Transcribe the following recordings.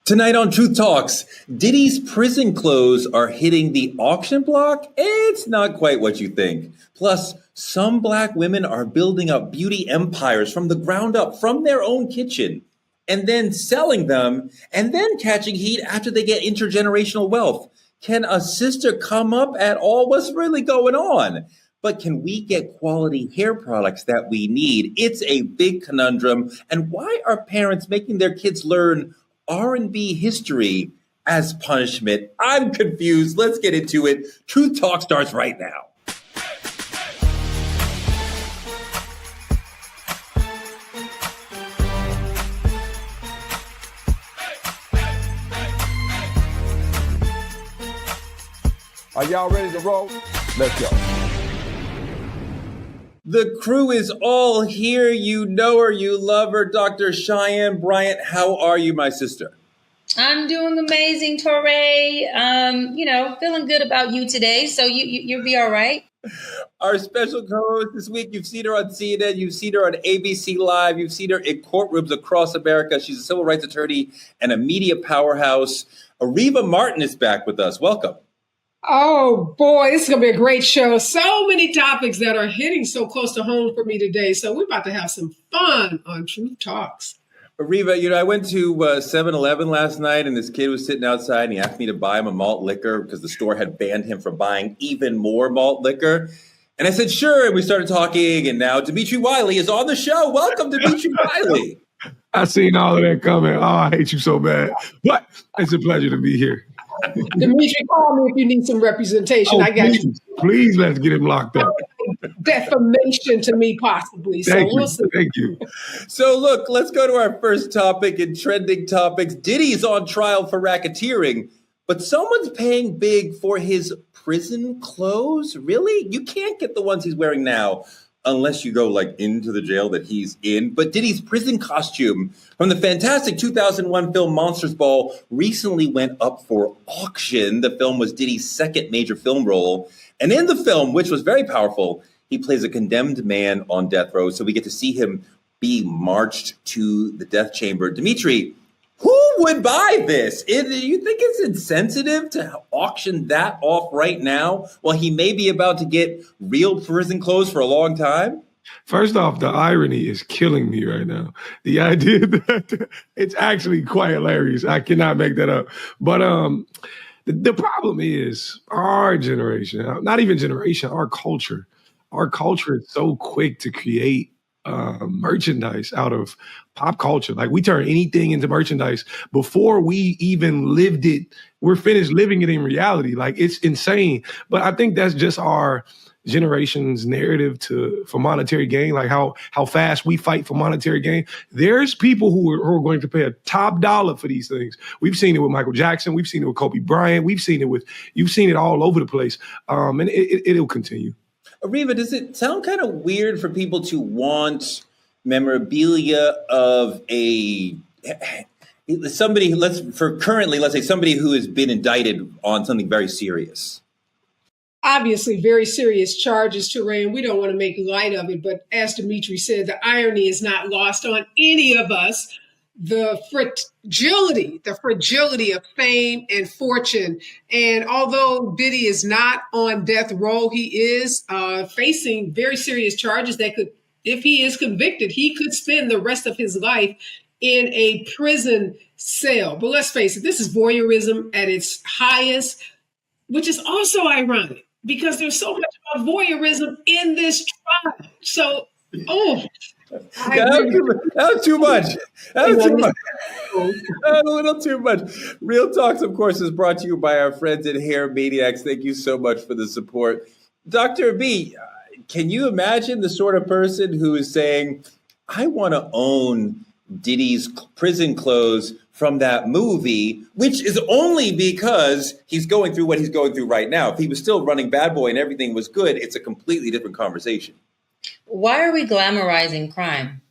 Tonight on Truth Talks, Diddy's prison clothes are hitting the auction block. It's not quite what you think. Plus, some black women are building up beauty empires from the ground up, from their own kitchen, and then selling them, and then catching heat after they get intergenerational wealth. Can a sister come up at all? What's really going on? But can we get quality hair products that we need? It's a big conundrum. And why are parents making their kids learn R&B history as punishment? I'm confused. Let's get into it. Truth Talk starts right now. Are y'all ready to roll? Let's go. The crew is all here. You know her, you love her. Dr. Cheyenne Bryant, how are you, my sister? I'm doing amazing, Torrey. Feeling good about you today. So you'll be all right. Our special co-host this week, you've seen her on CNN, you've seen her on ABC Live, you've seen her in courtrooms across America. She's a civil rights attorney and a media powerhouse. Ariva Martin is back with us. Welcome. Oh boy, this is going to be a great show. So many topics that are hitting so close to home for me today. So we're about to have some fun on Truth Talks. Ariva, I went to 7-Eleven last night and this kid was sitting outside and he asked me to buy him a malt liquor because the store had banned him from buying even more malt liquor. And I said, sure. And we started talking. And now Dimitri Wiley is on the show. Welcome, Dimitri Wiley. I seen all of that coming. Oh, I hate you so bad. But it's a pleasure to be here. Dimitri, call me if you need some representation. I got you. Please let's get him locked up. Defamation to me, possibly. So we'll see. Thank you. So look, let's go to our first topic in trending topics. Diddy's on trial for racketeering, but someone's paying big for his prison clothes? Really? You can't get the ones he's wearing now unless you go into the jail that he's in. But Diddy's prison costume from the fantastic 2001 film Monsters Ball recently went up for auction. The film was Diddy's second major film role. And in the film, which was very powerful, he plays a condemned man on death row. So we get to see him be marched to the death chamber. Dimitri, who would buy this? Do you think it's insensitive to auction that off right now while he may be about to get real prison clothes for a long time? First off, the irony is killing me right now. The idea that it's actually quite hilarious. I cannot make that up. But the problem is our generation, not even generation, our culture. Our culture is so quick to create merchandise out of pop culture. We turn anything into merchandise before we even lived it. We're finished living it in reality. It's insane. But I think that's just our generation's narrative for monetary gain, how fast we fight for monetary gain. There's people who are going to pay a top dollar for these things. We've seen it with Michael Jackson. We've seen it with Kobe Bryant. You've seen it all over the place. And it'll continue. Ariva, does it sound kind of weird for people to want memorabilia of somebody, let's say somebody who has been indicted on something very serious? Obviously, very serious charges, Torrey, and we don't want to make light of it. But as Dimitri said, the irony is not lost on any of us. The fragility of fame and fortune. And although Diddy is not on death row, he is facing very serious charges that could, if he is convicted, he could spend the rest of his life in a prison cell. But let's face it, this is voyeurism at its highest, which is also ironic because there's so much about voyeurism in this trial. So, that was too much. A little too much. Real Talks, of course, is brought to you by our friends at Hair Maniacs. Thank you so much for the support. Dr. B, can you imagine the sort of person who is saying, I want to own Diddy's prison clothes from that movie, which is only because he's going through what he's going through right now. If he was still running Bad Boy and everything was good, it's a completely different conversation. Why are we glamorizing crime?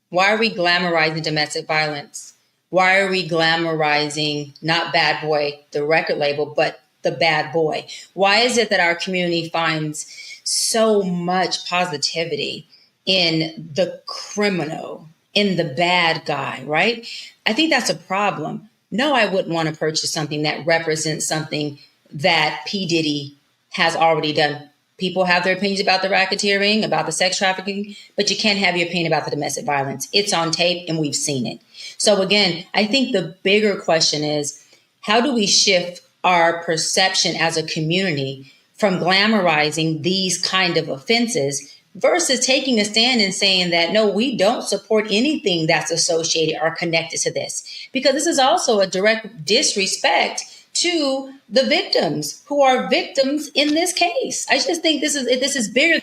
Why are we glamorizing domestic violence? Why are we glamorizing not Bad Boy, the record label, but the bad boy? Why is it that our community finds so much positivity in the criminal, in the bad guy, right? I think that's a problem. no, I wouldn't want to purchase something that represents something that P. Diddy has already done. People have their opinions about the racketeering, about the sex trafficking, but you can't have your opinion about the domestic violence. It's on tape and we've seen it. So again, I think the bigger question is, how do we shift our perception as a community from glamorizing these kind of offenses versus taking a stand and saying that, no, we don't support anything that's associated or connected to this? Because this is also a direct disrespect to the victims who are victims in this case. I just think this is bigger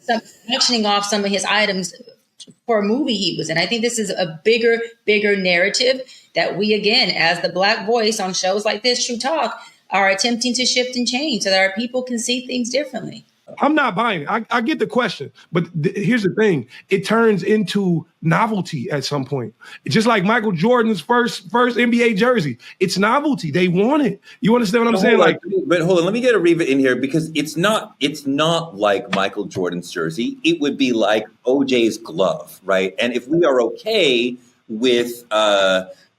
than mentioning off some of his items for a movie he was in. I think this is a bigger narrative that we, again, as the Black voice on shows like this, True Talk, are attempting to shift and change so that our people can see things differently. I'm not buying it. I get the question, but here's the thing. It turns into novelty at some point. It's just like Michael Jordan's first NBA jersey. It's novelty. They want it. You understand what I'm saying? But hold on, let me get Ariva in here, because it's not like Michael Jordan's jersey. It would be like OJ's glove, right? And if we are okay with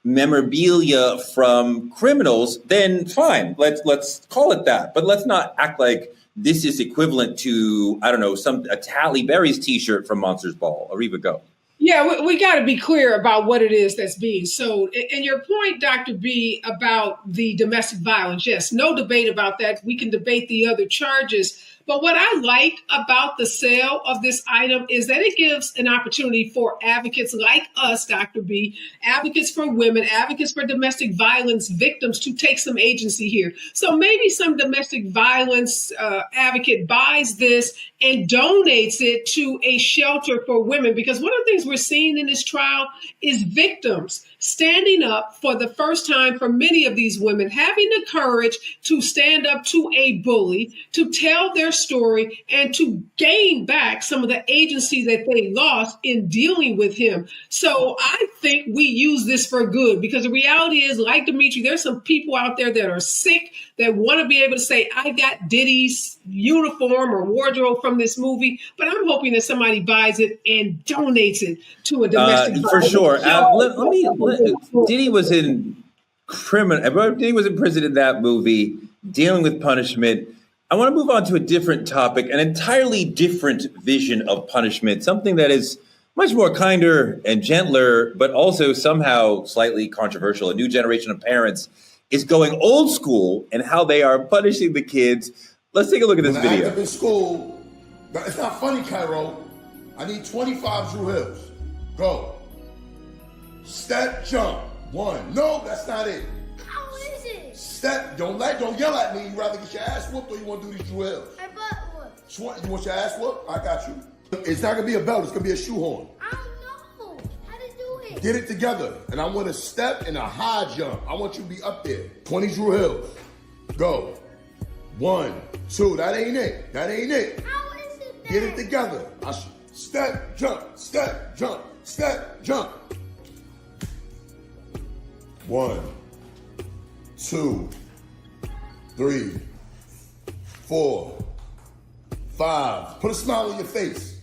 memorabilia from criminals, then fine. Let's call it that. But let's not act like this is equivalent to, I don't know, a Tally Berry's T-shirt from Monsters Ball. Ariva, go. Yeah, we got to be clear about what it is that's being sold. And your point, Dr. B, about the domestic violence, yes, no debate about that. We can debate the other charges. But what I like about the sale of this item is that it gives an opportunity for advocates like us, Dr. B, advocates for women, advocates for domestic violence victims to take some agency here. So maybe some domestic violence advocate buys this and donates it to a shelter for women. Because one of the things we're seeing in this trial is victims standing up for the first time for many of these women, having the courage to stand up to a bully, to tell their story, and to gain back some of the agency that they lost in dealing with him. So I think we use this for good, because the reality is, like Dimitri, there's some people out there that are sick, that want to be able to say, I got Diddy's uniform or wardrobe from this movie, but I'm hoping that somebody buys it and donates it to a domestic for sure. Diddy was in Diddy was in prison in that movie, dealing with punishment. I want to move on to a different topic, an entirely different vision of punishment, something that is much more kinder and gentler, but also somehow slightly controversial. A new generation of parents is going old school in how they are punishing the kids. Let's take a look at this video. I act up in school, it's not funny, Cairo. I need 25 Drew Hills. Go. Step, jump. 1. No, that's not it. How is it? Step, don't yell at me. You rather get your ass whooped, or you want to do these Drew Hills? My butt whooped. You want your ass whooped? I got you. It's not going to be a belt. It's going to be a shoehorn. I don't know how to do it. Get it together. And I want a step and a high jump. I want you to be up there. 20 Drew Hills. Go. 1, 2. That ain't it. That ain't it. How is it that? Get it together. Step, jump, step, jump, step, jump. 1, 2, 3, 4, 5. Put a smile on your face.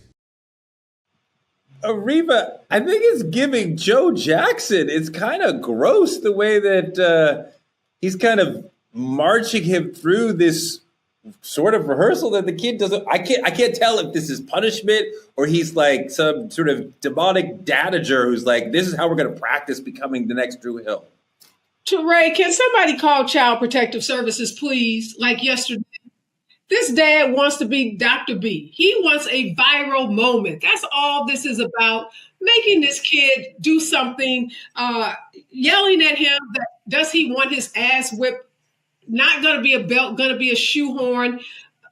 Ariva, I think it's giving Joe Jackson. It's kind of gross the way that he's kind of marching him through this sort of rehearsal that the kid doesn't. I can't tell if this is punishment or he's like some sort of demonic dadager who's like, this is how we're going to practice becoming the next Drew Hill. Ray, can somebody call Child Protective Services, please? Like yesterday. This dad wants to be Dr. B. He wants a viral moment. That's all this is about. Making this kid do something, yelling at him. Does he want his ass whipped? Not going to be a belt, going to be a shoehorn.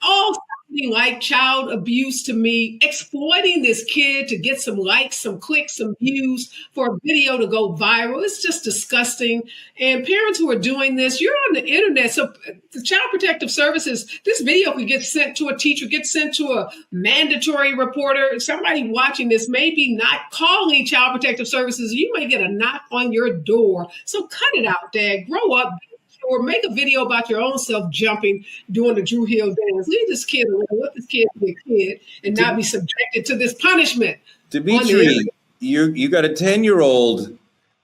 All something like child abuse to me. Exploiting this kid to get some likes, some clicks, some views for a video to go viral. It's just disgusting. And parents who are doing this, you're on the internet. So the Child Protective Services, this video could get sent to a teacher, get sent to a mandatory reporter. Somebody watching this may be not calling Child Protective Services. You may get a knock on your door. So cut it out, Dad. Grow up. Or make a video about your own self jumping, doing the Drew Hill dance. Leave this kid alone. Let this kid be a kid and not be subjected to this punishment. Dimitri, you got a 10-year-old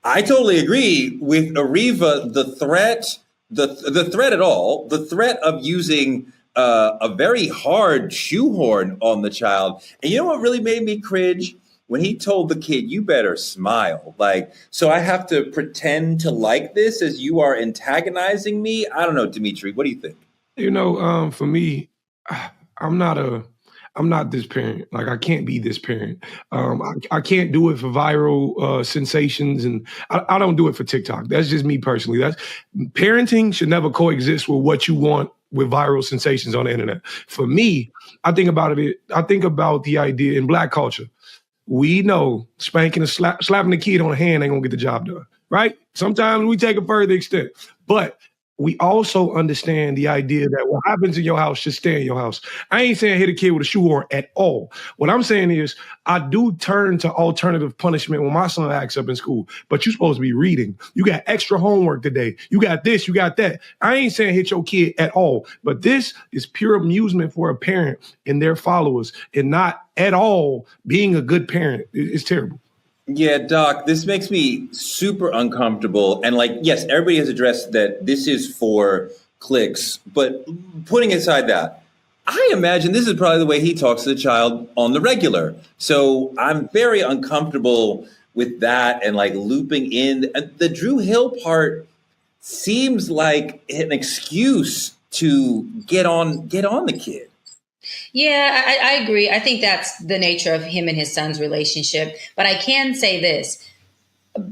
I totally agree with Ariva. The threat at all, the threat of using a very hard shoehorn on the child. And you know what really made me cringe? When he told the kid, "You better smile." Like, so I have to pretend to like this as you are antagonizing me. I don't know, Dimitri. What do you think? For me, I'm not this parent. Like, I can't be this parent. I can't do it for viral sensations, and I don't do it for TikTok. That's just me personally. Parenting should never coexist with what you want with viral sensations on the internet. For me, I think about the idea in Black culture. We know spanking and slapping the kid on the hand ain't gonna get the job done, right? Sometimes we take a further extent, but we also understand the idea that what happens in your house should stay in your house. I ain't saying hit a kid with a shoehorn at all. What I'm saying is I do turn to alternative punishment when my son acts up in school, but you're supposed to be reading. You got extra homework today. You got this, you got that. I ain't saying hit your kid at all, but this is pure amusement for a parent and their followers and not at all being a good parent. It's terrible. Yeah, Doc, this makes me super uncomfortable. And like, yes, everybody has addressed that this is for clicks, but putting aside that, I imagine this is probably the way he talks to the child on the regular. So I'm very uncomfortable with that and like looping in. The Drew Hill part seems like an excuse to get on the kid. Yeah, I agree. I think that's the nature of him and his son's relationship. But I can say this,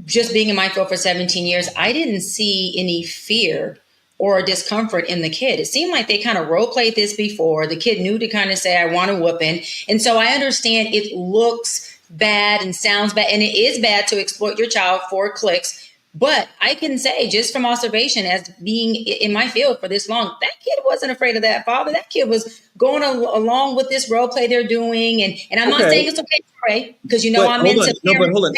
just being in my field for 17 years, I didn't see any fear or discomfort in the kid. It seemed like they kind of role played this before. The kid knew to kind of say, I want a whooping. And so I understand it looks bad and sounds bad, and it is bad to exploit your child for clicks. But I can say, just from observation, as being in my field for this long, that kid wasn't afraid of that father. That kid was going along with this role play they're doing. And I'm not saying it's okay to pray, because I'm into hold on.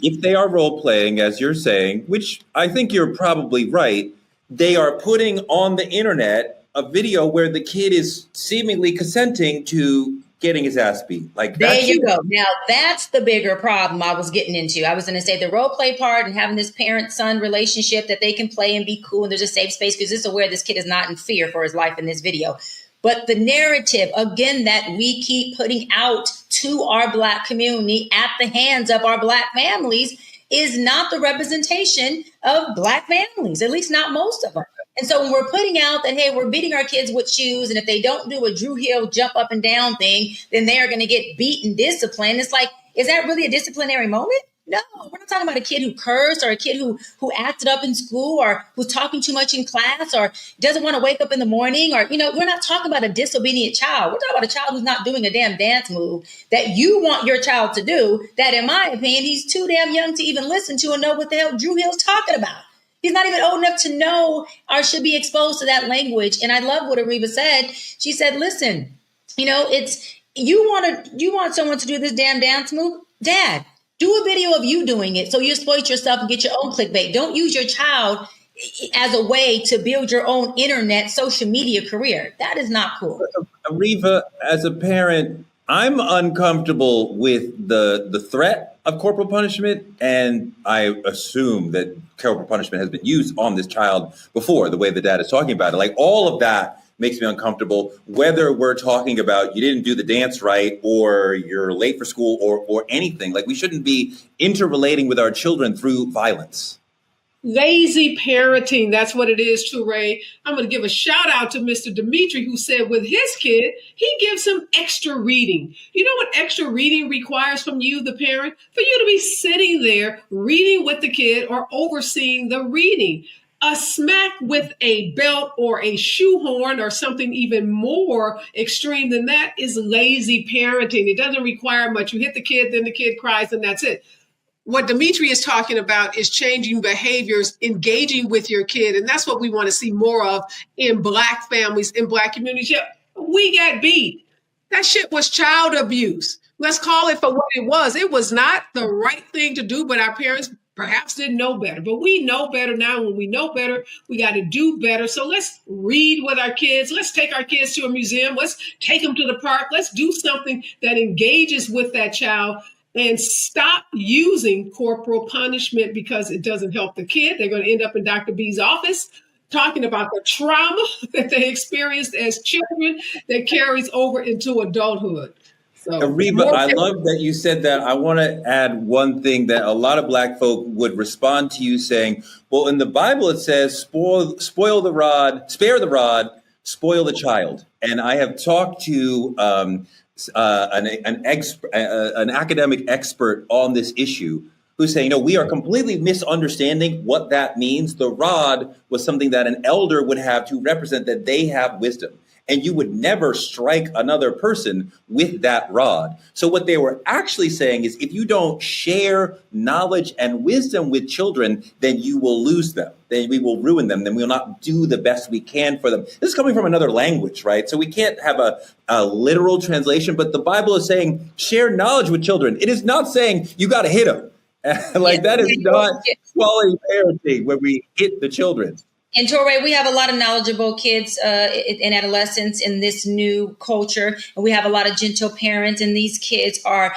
If they are role playing, as you're saying, which I think you're probably right, they are putting on the internet a video where the kid is seemingly consenting to getting his ass beat. Like, there you go. Now that's the bigger problem I was getting into. I was going to say the role play part and having this parent-son relationship that they can play and be cool, and there's a safe space because it's aware this kid is not in fear for his life in this video. But the narrative, again, that we keep putting out to our Black community at the hands of our Black families is not the representation of Black families, at least not most of them. And so when we're putting out that, hey, we're beating our kids with shoes, and if they don't do a Drew Hill jump up and down thing, then they are going to get beat and disciplined. It's like, is that really a disciplinary moment? No, we're not talking about a kid who cursed or a kid who acted up in school or who's talking too much in class or doesn't want to wake up in the morning, or, we're not talking about a disobedient child. We're talking about a child who's not doing a damn dance move that you want your child to do, that in my opinion, he's too damn young to even listen to and know what the hell Drew Hill's talking about. He's not even old enough to know or should be exposed to that language. And I love what Ariva said. She said, listen, it's you want someone to do this damn dance move? Dad, do a video of you doing it so you exploit yourself and get your own clickbait. Don't use your child as a way to build your own internet social media career. That is not cool. Ariva, as a parent, I'm uncomfortable with the threat of corporal punishment, and I assume that corporal punishment has been used on this child before, the way the dad is talking about it. Like, all of that makes me uncomfortable, whether we're talking about you didn't do the dance right or you're late for school or anything. Like, we shouldn't be interrelating with our children through violence. Lazy parenting, that's what it is, Touré. I'm going to give a shout out to Mr. Dimitri, who said with his kid, he gives him extra reading. You know what extra reading requires from you, the parent? For you to be sitting there reading with the kid or overseeing the reading. A smack with a belt or a shoehorn or something even more extreme than that is lazy parenting. It doesn't require much. You hit the kid, then the kid cries, and that's it. What Dimitri is talking about is changing behaviors, engaging with your kid. And that's what we want to see more of in Black families, in Black communities. Yeah, we got beat. That shit was child abuse. Let's call it for what it was. It was not the right thing to do, but our parents perhaps didn't know better. But we know better now. When we know better, we got to do better. So let's read with our kids. Let's take our kids to a museum. Let's take them to the park. Let's do something that engages with that child. and stop using corporal punishment because it doesn't help the kid. They're going to end up in Dr. B's office talking about the trauma that they experienced as children that carries over into adulthood. So, Reba, I love that you said that. I want to add one thing that a lot of Black folk would respond to you saying, well, in the Bible, it says, spoil the rod, spare the rod, spoil the child. And I have talked to an academic expert on this issue who's saying, we are completely misunderstanding what that means. The rod was something that an elder would have to represent that they have wisdom. And you would never strike another person with that rod. So what they were actually saying is if you don't share knowledge and wisdom with children, then you will lose them. Then we will ruin them. Then we will not do the best we can for them. This is coming from another language, right? So we can't have a literal translation, but the Bible is saying share knowledge with children. It is not saying you got to hit them. That is not quality parenting when we hit the children. And Torre, we have a lot of knowledgeable kids and adolescents in this new culture. And we have a lot of gentle parents, and these kids are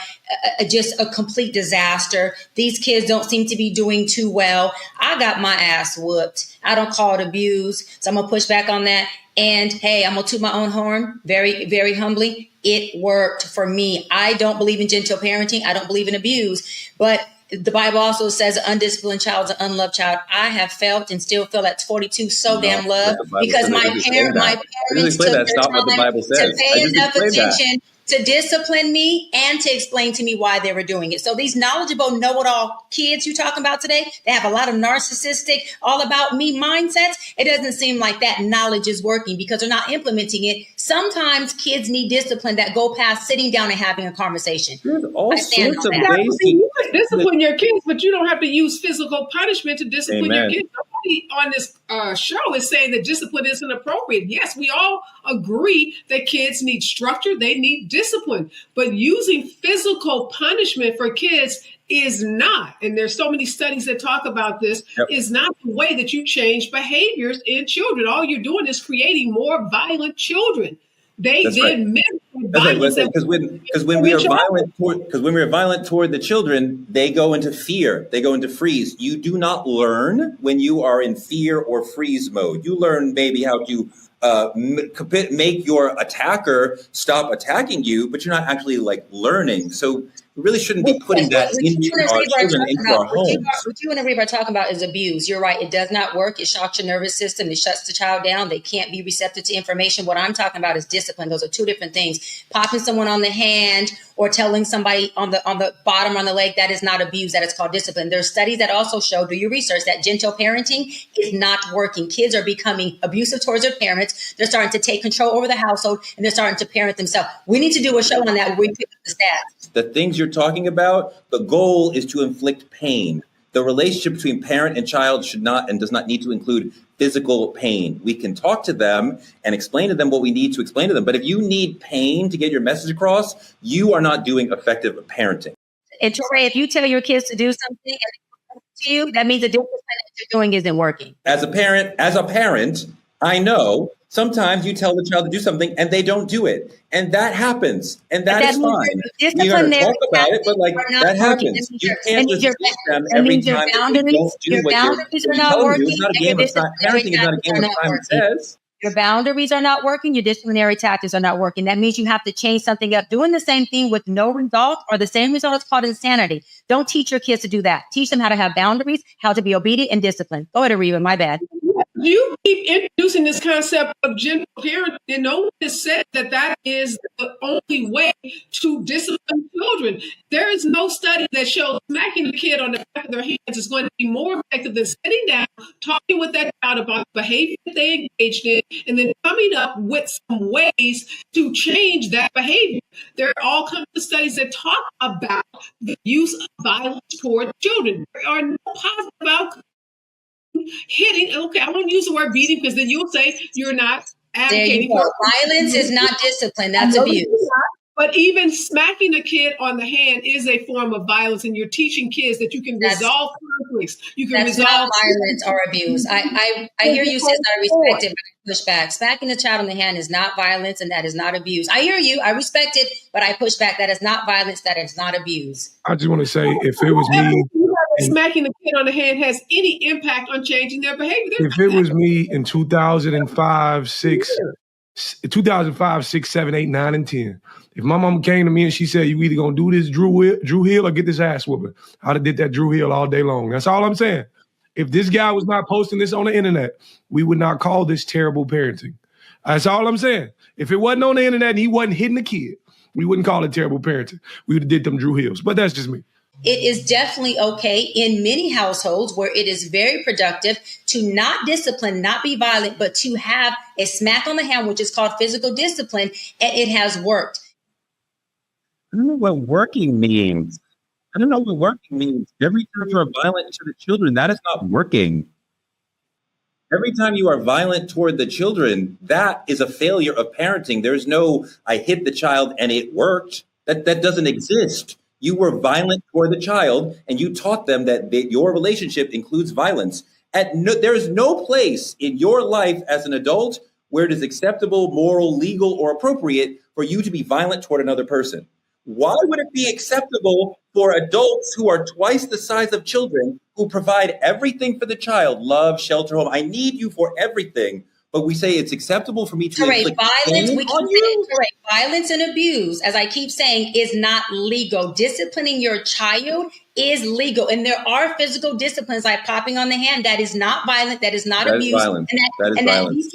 just a complete disaster. These kids don't seem to be doing too well. I got my ass whooped. I don't call it abuse. So I'm going to push back on that. And hey, I'm going to toot my own horn very, very humbly. It worked for me. I don't believe in gentle parenting. I don't believe in abuse. But the Bible also says an undisciplined child is an unloved child. I have felt and still feel at 42 damn loved because my parents took their time to pay enough attention to discipline me and to explain to me why they were doing it. So these knowledgeable know-it-all kids you're talking about today, they have a lot of narcissistic, all about me mindsets. It doesn't seem like that knowledge is working because they're not implementing it. Sometimes kids need discipline that go past sitting down and having a conversation. There's all sorts of ways you can discipline your kids, but you don't have to use physical punishment to discipline your kids. Nobody on this show is saying that discipline isn't appropriate. Yes, we all agree that kids need structure, they need discipline, but using physical punishment for kids is not, and there's so many studies that talk about this, is not the way that you change behaviors in children. All you're doing is creating more violent children. They then violence because when we are violent toward the children, they go into fear, they go into freeze. You do not learn when you are in fear or freeze mode. You learn maybe how to make your attacker stop attacking you, but you're not actually learning. So we really shouldn't be putting that into our children, into our homes. What you and Reba are talking about is abuse. You're right. It does not work. It shocks your nervous system. It shuts the child down. They can't be receptive to information. What I'm talking about is discipline. Those are two different things. Popping someone on the hand or telling somebody on the bottom on the leg, that is not abuse. That is called discipline. There's studies that also show, do your research, that gentle parenting is not working. Kids are becoming abusive towards their parents. They're starting to take control over the household, and they're starting to parent themselves. We need to do a show on that where we pick up the stats. The things you're talking about, the goal is to inflict pain. The relationship between parent and child should not and does not need to include physical pain. We can talk to them and explain to them what we need to explain to them. But if you need pain to get your message across, you are not doing effective parenting. And Torre, if you tell your kids to do something and to you, that means the discipline that you're doing isn't working. As a parent, I know sometimes you tell the child to do something and they don't do it. And that happens. And that is fine. We are going to talk about it, but that happens. You can't just teach them every time that you don't do what you're telling you. It's not a game of time. Parenting is not a game of time, it says. Your boundaries are not working. Your disciplinary tactics are not working. That means you have to change something up. Doing the same thing with no result or the same result is called insanity. Don't teach your kids to do that. Teach them how to have boundaries, how to be obedient and disciplined. Go ahead, Reba. My bad. You keep introducing this concept of gentle parenting, and no one has said that is the only way to discipline children. There is no study that shows smacking the kid on the back of their hands is going to be more effective than sitting down, talking with that child about the behavior that they engaged in, and then coming up with some ways to change that behavior. There are all kinds of studies that talk about the use of violence toward children. There are no positive outcomes. Hitting, okay, I won't use the word beating because then you'll say you're not advocating for violence is not discipline, that's abuse. But even smacking a kid on the hand is a form of violence, and you're teaching kids that you can resolve conflicts. You can That's not resolve violence or abuse. I hear you, sis. I respect it, but I push back. Smacking a child on the hand is not violence, and that is not abuse. I hear you. I respect it, but I push back. That is not violence. That is not abuse. I just want to say, if it was me, smacking the kid on the hand has any impact on changing their behavior. If it was me in 2005, 6, 7, 8, 9, and 10, if my mama came to me and she said, you either gonna do this Drew Hill or get this ass whooping, I'd have did that Drew Hill all day long. That's all I'm saying. If this guy was not posting this on the internet, we would not call this terrible parenting. That's all I'm saying. If it wasn't on the internet and he wasn't hitting the kid, we wouldn't call it terrible parenting. We would have did them Drew Hills, but that's just me. It is definitely okay in many households where it is very productive to not discipline, not be violent, but to have a smack on the hand, which is called physical discipline, and it has worked. I don't know what working means. Every time you are violent to the children, that is not working. Every time you are violent toward the children, that is a failure of parenting. There's no, I hit the child and it worked. That doesn't exist. You were violent toward the child, and you taught them that your relationship includes violence. There is no place in your life as an adult where it is acceptable, moral, legal, or appropriate for you to be violent toward another person. Why would it be acceptable for adults who are twice the size of children, who provide everything for the child, love, shelter, home? I need you for everything. But we say it's acceptable for me to inflict violence. pain We on keep you? saying violence and abuse, as I keep saying, is not legal. Disciplining your child is legal, and there are physical disciplines like popping on the hand. That is not violent. That is not abuse. Violence. That is violence.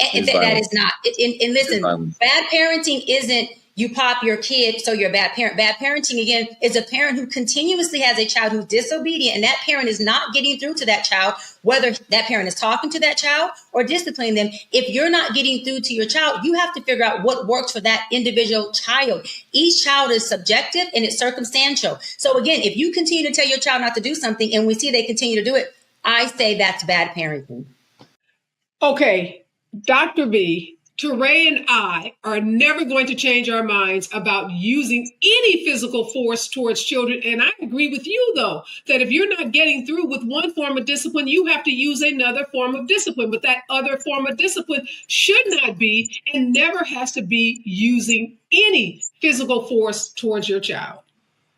That is not. And listen, bad parenting isn't you pop your kid, so you're a bad parent. Bad parenting, again, is a parent who continuously has a child who's disobedient, and that parent is not getting through to that child, whether that parent is talking to that child or disciplining them. If you're not getting through to your child, you have to figure out what works for that individual child. Each child is subjective and it's circumstantial. So again, if you continue to tell your child not to do something and we see they continue to do it, I say that's bad parenting. Okay, Dr. B, Teray and I are never going to change our minds about using any physical force towards children. And I agree with you, though, that if you're not getting through with one form of discipline, you have to use another form of discipline. But that other form of discipline should not be and never has to be using any physical force towards your child.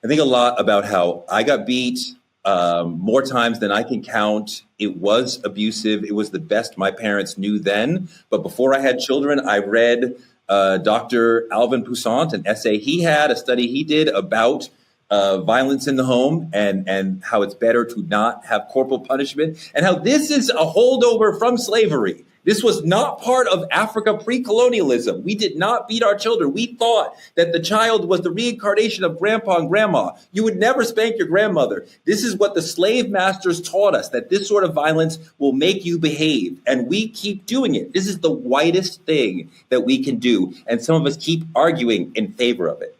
I think a lot about how I got beat more times than I can count. It was abusive. It was the best my parents knew then. But before I had children, I read Dr. Alvin Poussant, an essay he had, a study he did about violence in the home and how it's better to not have corporal punishment, and how this is a holdover from slavery. This was not part of Africa pre-colonialism. We did not beat our children. We thought that the child was the reincarnation of grandpa and grandma. You would never spank your grandmother. This is what the slave masters taught us, that this sort of violence will make you behave. And we keep doing it. This is the whitest thing that we can do. And some of us keep arguing in favor of it.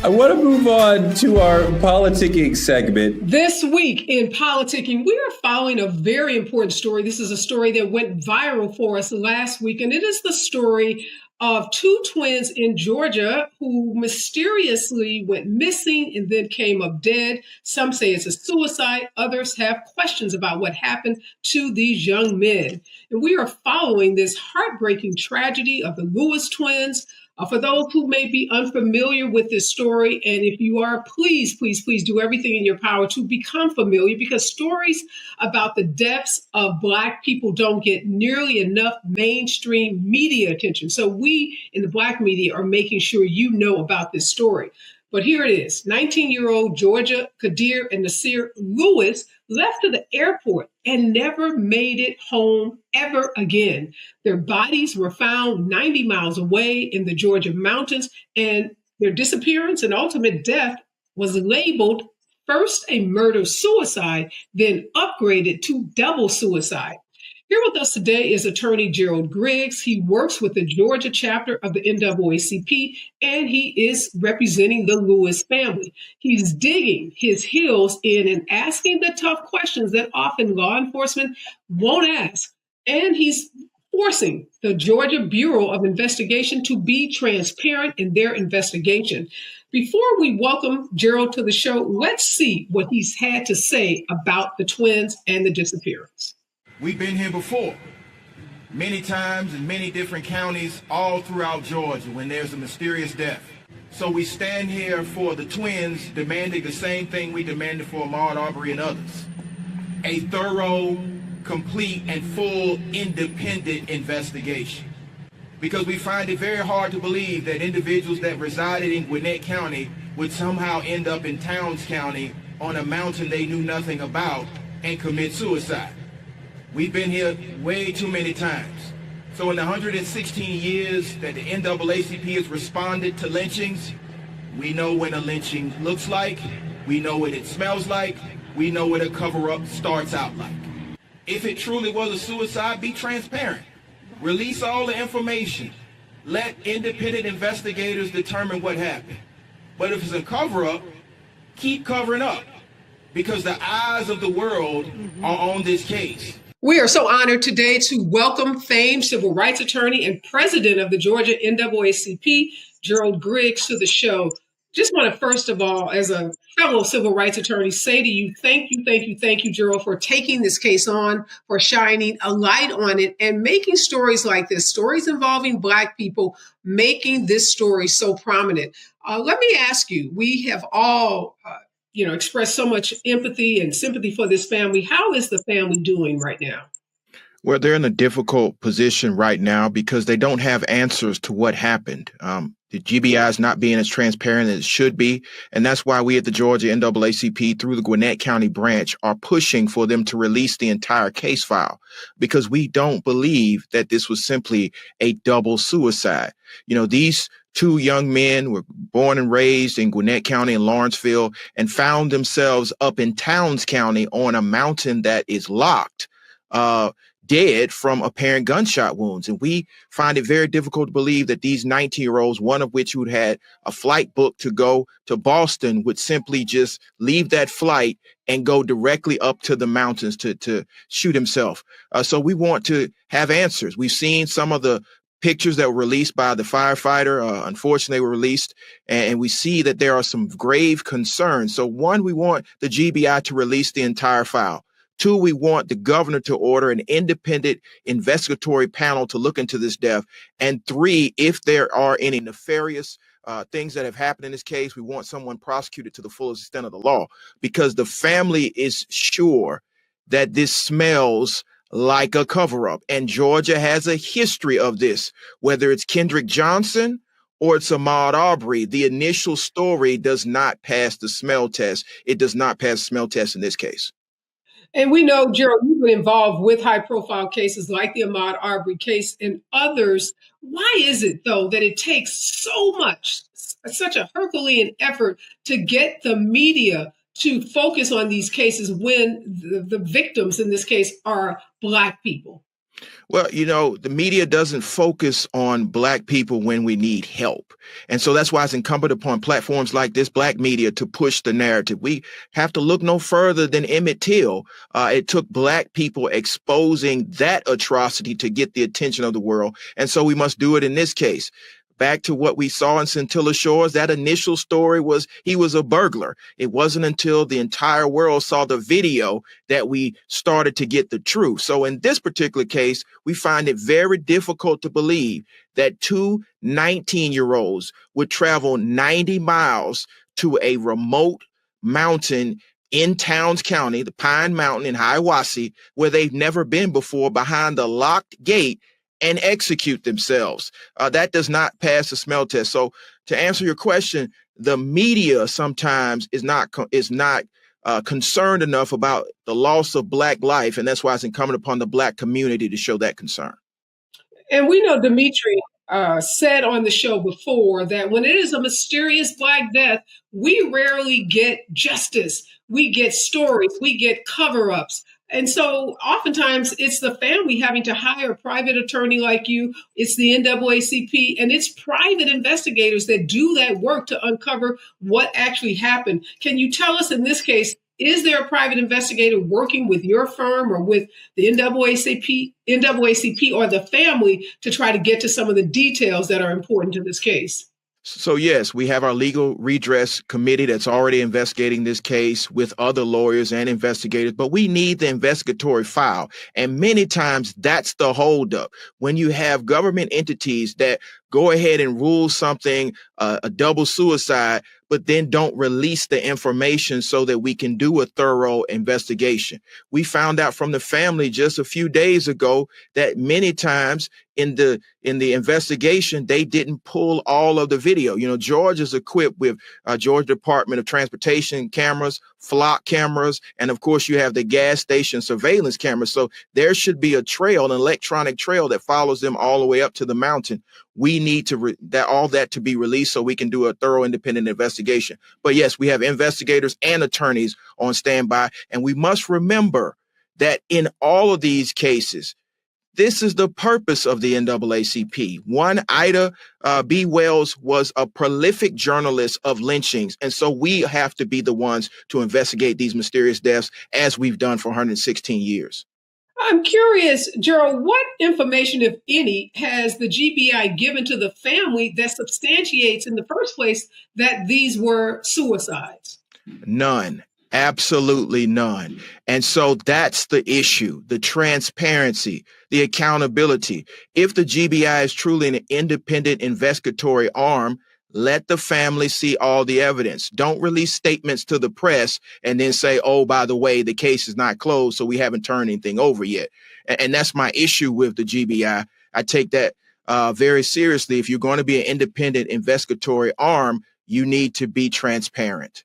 I want to move on to our politicking segment. This week in politicking, we are following a very important story. This is a story that went viral for us last week, and it is the story of two twins in Georgia who mysteriously went missing and then came up dead. Some say it's a suicide. Others have questions about what happened to these young men. And we are following this heartbreaking tragedy of the Lewis twins. For those who may be unfamiliar with this story, and if you are, please, please, please do everything in your power to become familiar, because stories about the deaths of Black people don't get nearly enough mainstream media attention. So we in the Black media are making sure you know about this story. But here it is. 19-year-old Georgia Qaazir and Naadir Lewis left to the airport and never made it home ever again. Their bodies were found 90 miles away in the Georgia mountains, and their disappearance and ultimate death was labeled first a murder-suicide, then upgraded to double suicide. Here with us today is attorney Gerald Griggs. He works with the Georgia chapter of the NAACP, and he is representing the Lewis family. He's digging his heels in and asking the tough questions that often law enforcement won't ask. And he's forcing the Georgia Bureau of Investigation to be transparent in their investigation. Before we welcome Gerald to the show, let's see what he's had to say about the twins and the disappearance. We've been here before, many times in many different counties all throughout Georgia when there's a mysterious death. So we stand here for the twins demanding the same thing we demanded for Ahmaud Arbery and others. A thorough, complete, and full independent investigation. Because we find it very hard to believe that individuals that resided in Gwinnett County would somehow end up in Towns County on a mountain they knew nothing about and commit suicide. We've been here way too many times. So in the 116 years that the NAACP has responded to lynchings, we know what a lynching looks like, we know what it smells like, we know what a cover-up starts out like. If it truly was a suicide, be transparent. Release all the information. Let independent investigators determine what happened. But if it's a cover-up, keep covering up, because the eyes of the world are on this case. We are so honored today to welcome famed civil rights attorney and president of the Georgia NAACP, Gerald Griggs, to the show. Just want to, first of all, as a fellow civil rights attorney, say to you, thank you, Gerald, for taking this case on, for shining a light on it, and making stories like this, stories involving Black people, making this story so prominent. Let me ask you, we have all expressed so much empathy and sympathy for this family. How is the family doing right now? Well, they're in a difficult position right now because they don't have answers to what happened. The GBI is not being as transparent as it should be. And that's why we at the Georgia NAACP through the Gwinnett County branch are pushing for them to release the entire case file, because we don't believe that this was simply a double suicide. These two young men were born and raised in Gwinnett County and Lawrenceville and found themselves up in Towns County on a mountain that is locked, dead from apparent gunshot wounds. And we find it very difficult to believe that these 19-year-olds, one of which who had a flight booked to go to Boston, would simply just leave that flight and go directly up to the mountains to shoot himself. So we want to have answers. We've seen some of the pictures that were released by the firefighter, unfortunately were released, and we see that there are some grave concerns. So one, we want the GBI to release the entire file. Two, we want the governor to order an independent investigatory panel to look into this death. And three, if there are any nefarious things that have happened in this case, we want someone prosecuted to the fullest extent of the law, because the family is sure that this smells like a cover-up. And Georgia has a history of this, whether it's Kendrick Johnson or it's Ahmaud Arbery. The initial story does not pass the smell test. It does not pass the smell test in this case. And we know, Gerald, you've been involved with high-profile cases like the Ahmaud Arbery case and others. Why is it, though, that it takes so much, such a Herculean effort to get the media to focus on these cases when the victims in this case are Black people? Well, the media doesn't focus on Black people when we need help. And so that's why it's incumbent upon platforms like this, Black media, to push the narrative. We have to look no further than Emmett Till. It took Black people exposing that atrocity to get the attention of the world. And so we must do it in this case. Back to what we saw in Scintilla Shores, that initial story was he was a burglar. It wasn't until the entire world saw the video that we started to get the truth. So in this particular case, we find it very difficult to believe that two 19-year-olds would travel 90 miles to a remote mountain in Towns County, the Pine Mountain in Hiawassee, where they've never been before, behind the locked gate, and execute themselves. That does not pass the smell test. So to answer your question, the media sometimes is not concerned enough about the loss of Black life. And that's why it's incumbent upon the Black community to show that concern. And we know Dimitri said on the show before that when it is a mysterious Black death, we rarely get justice. We get stories, we get cover-ups. And so oftentimes it's the family having to hire a private attorney like you. It's the NAACP and it's private investigators that do that work to uncover what actually happened. Can you tell us in this case, Is there a private investigator working with your firm or with the NAACP or the family to try to get to some of the details that are important to this case? So, yes, we have our legal redress committee that's already investigating this case with other lawyers and investigators, but we need the investigatory file. And many times that's the holdup. When you have government entities that go ahead and rule something a double suicide, but then don't release the information so that we can do a thorough investigation. We found out from the family just a few days ago that many times in the investigation, they didn't pull all of the video. You know, Georgia's equipped with Georgia Department of Transportation cameras, flock cameras, and of course you have the gas station surveillance cameras. So there should be a trail, an electronic trail that follows them all the way up to the mountain. We need to all that to be released so we can do a thorough independent investigation. But yes, we have investigators and attorneys on standby. And we must remember that in all of these cases, this is the purpose of the NAACP. One, Ida B. Wells was a prolific journalist of lynchings. And so we have to be the ones to investigate these mysterious deaths as we've done for 116 years. I'm curious, Gerald, what information, if any, has the GBI given to the family that substantiates in the first place that these were suicides? None. Absolutely none. And so that's the issue, the transparency, the accountability. If the GBI is truly an independent investigatory arm, let the family see all the evidence. Don't release statements to the press and then say, oh, by the way, the case is not closed, so we haven't turned anything over yet. And that's my issue with the GBI. I take that very seriously. If you're going to be an independent investigatory arm, you need to be transparent.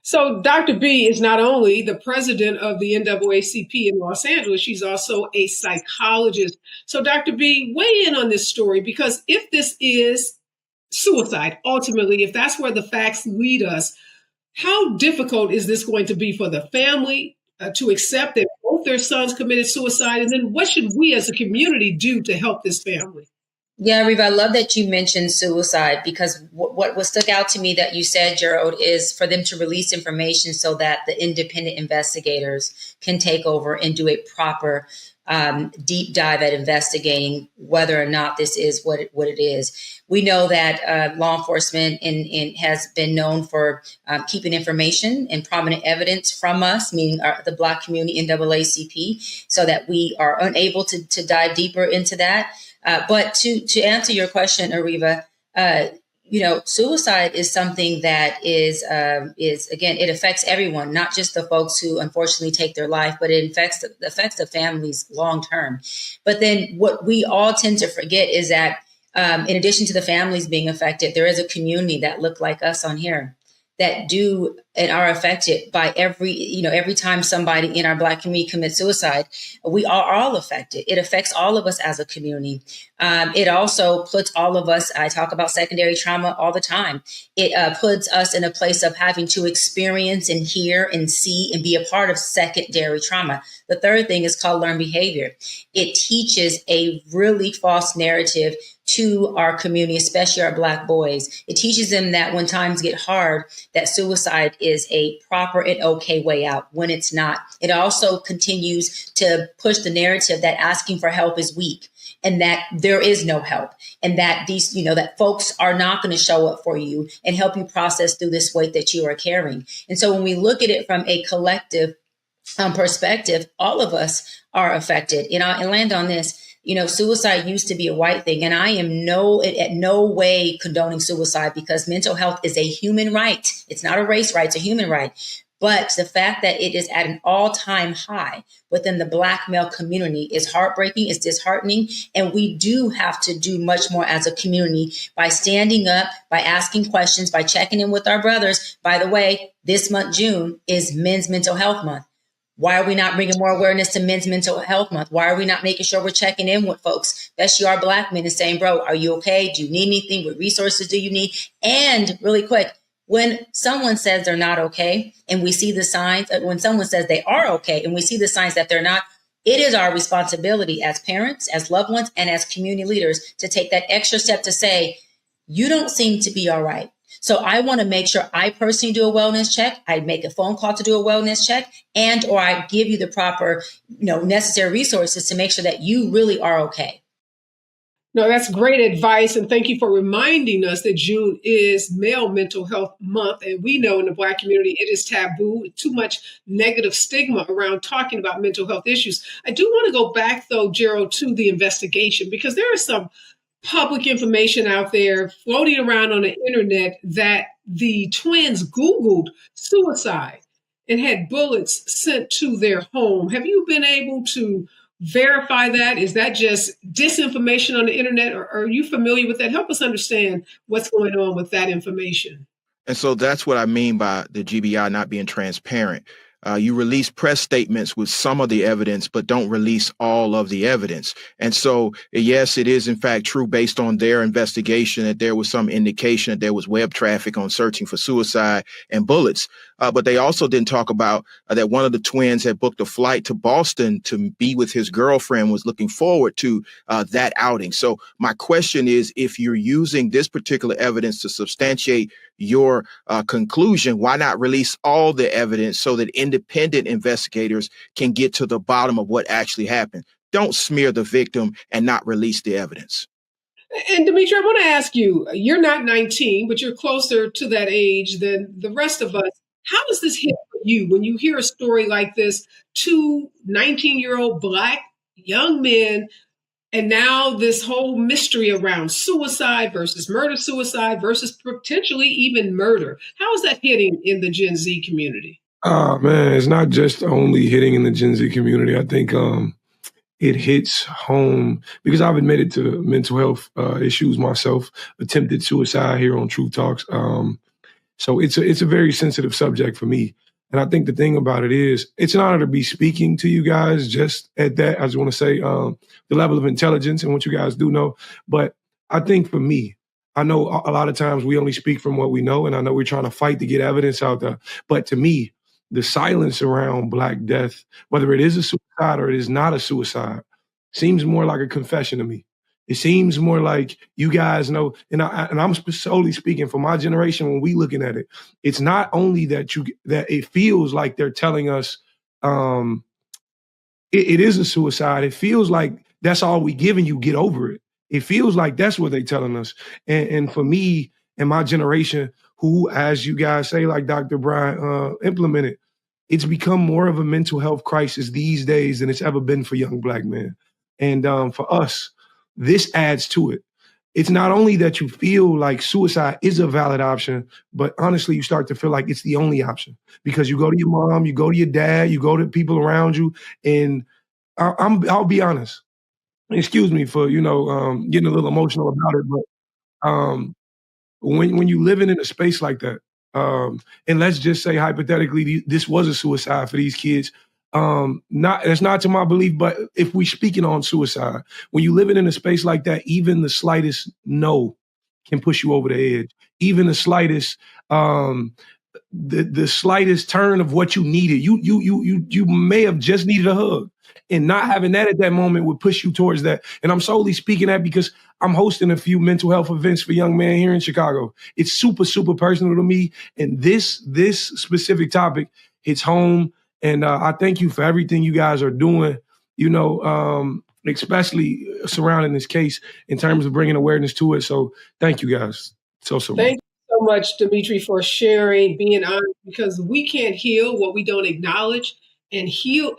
So Dr. B is not only the president of the NAACP in Los Angeles, she's also a psychologist. So Dr. B, weigh in on this story, because if this is suicide, ultimately, if that's where the facts lead us, how difficult is this going to be for the family to accept that both their sons committed suicide? And then what should we as a community do to help this family? Yeah, Reva, I love that you mentioned suicide, because what stuck out to me that you said, Gerald, is for them to release information so that the independent investigators can take over and do a proper deep dive at investigating whether or not this is what it is. We know that law enforcement has been known for keeping information and prominent evidence from us, meaning the Black community, NAACP, so that we are unable to dive deeper into that. But to answer your question, Ariva, suicide is something that is again, it affects everyone, not just the folks who unfortunately take their life, but it affects the families long term. But then what we all tend to forget is that in addition to the families being affected, there is a community that look like us on here that do and are affected by every time somebody in our Black community commits suicide. We are all affected. It affects all of us as a community. It also puts all of us, I talk about secondary trauma all the time. It puts us in a place of having to experience and hear and see and be a part of secondary trauma. The third thing is called learned behavior. It teaches a really false narrative to our community, especially our Black boys. It teaches them that when times get hard, that suicide is a proper and okay way out, when it's not. It also continues to push the narrative that asking for help is weak, and that there is no help, and that that folks are not going to show up for you and help you process through this weight that you are carrying. And so when we look at it from a collective perspective, all of us are affected. And land on this. Suicide used to be a white thing, and I am at no way condoning suicide, because mental health is a human right. It's not a race right, it's a human right. But the fact that it is at an all-time high within the Black male community is heartbreaking, it's disheartening, and we do have to do much more as a community by standing up, by asking questions, by checking in with our brothers. By the way, this month, June, is Men's Mental Health Month. Why are we not bringing more awareness to Men's Mental Health Month? Why are we not making sure we're checking in with folks, especially our Black men, and saying, bro, are you okay? Do you need anything? What resources do you need? And really quick, when someone says they're not okay and we see the signs, when someone says they are okay and we see the signs that they're not, it is our responsibility as parents, as loved ones, and as community leaders to take that extra step to say, you don't seem to be all right. So I want to make sure I personally do a wellness check. I make a phone call to do a wellness check, and or I give you the proper, necessary resources to make sure that you really are okay. No, that's great advice. And thank you for reminding us that June is Male Mental Health Month. And we know in the Black community, it is taboo, too much negative stigma around talking about mental health issues. I do want to go back, though, Gerald, to the investigation, because there is some public information out there floating around on the internet that the twins Googled suicide and had bullets sent to their home. Have you been able to verify that? Is that just disinformation on the internet, or are you familiar with that? Help us understand what's going on with that information. And so that's what I mean by the GBI not being transparent. You release press statements with some of the evidence, but don't release all of the evidence. And so, yes, it is in fact true based on their investigation that there was some indication that there was web traffic on searching for suicide and bullets. But they also didn't talk about that one of the twins had booked a flight to Boston to be with his girlfriend, was looking forward to that outing. So my question is, if you're using this particular evidence to substantiate your conclusion, why not release all the evidence so that independent investigators can get to the bottom of what actually happened? Don't smear the victim and not release the evidence. And Dimitri, I want to ask you, you're not 19, but you're closer to that age than the rest of us. How does this hit for you when you hear a story like this? Two 19-year-old Black young men, and now this whole mystery around suicide versus murder-suicide versus potentially even murder. How is that hitting in the Gen Z community? Oh, man, it's not just only hitting in the Gen Z community. I think it hits home because I've admitted to mental health issues myself, attempted suicide here on Truth Talks. So it's a very sensitive subject for me. And I think the thing about it is, it's an honor to be speaking to you guys. Just at that, I just want to say the level of intelligence and what you guys do know. But I think for me, I know a lot of times we only speak from what we know, and I know we're trying to fight to get evidence out there. But to me, the silence around Black death, whether it is a suicide or it is not a suicide, seems more like a confession to me. It seems more like you guys know, and I'm solely speaking for my generation. When we looking at it, it's not only that it feels like they're telling us it is a suicide. It feels like that's all we giving you. Get over it. It feels like that's what they're telling us. And for me and my generation, who, as you guys say, like Dr. Brian implemented, it's become more of a mental health crisis these days than it's ever been for young Black men. And for us, this adds to it. It's not only that you feel like suicide is a valid option, but honestly, you start to feel like it's the only option because you go to your mom, you go to your dad, you go to people around you. And I'll be honest. Excuse me for, getting a little emotional about it, but when you living in a space like that, and let's just say hypothetically, this was a suicide for these kids. That's not to my belief, but if we speaking on suicide, when you living in a space like that, even the slightest no can push you over the edge. Even the slightest, the slightest turn of what you needed. You may have just needed a hug, and not having that at that moment would push you towards that. And I'm solely speaking that because I'm hosting a few mental health events for young men here in Chicago. It's super, super personal to me. And this specific topic hits home. And I thank you for everything you guys are doing, especially surrounding this case in terms of bringing awareness to it. So thank you guys so much. Thank you so much, Dimitri, for sharing, being honest, because we can't heal what we don't acknowledge. And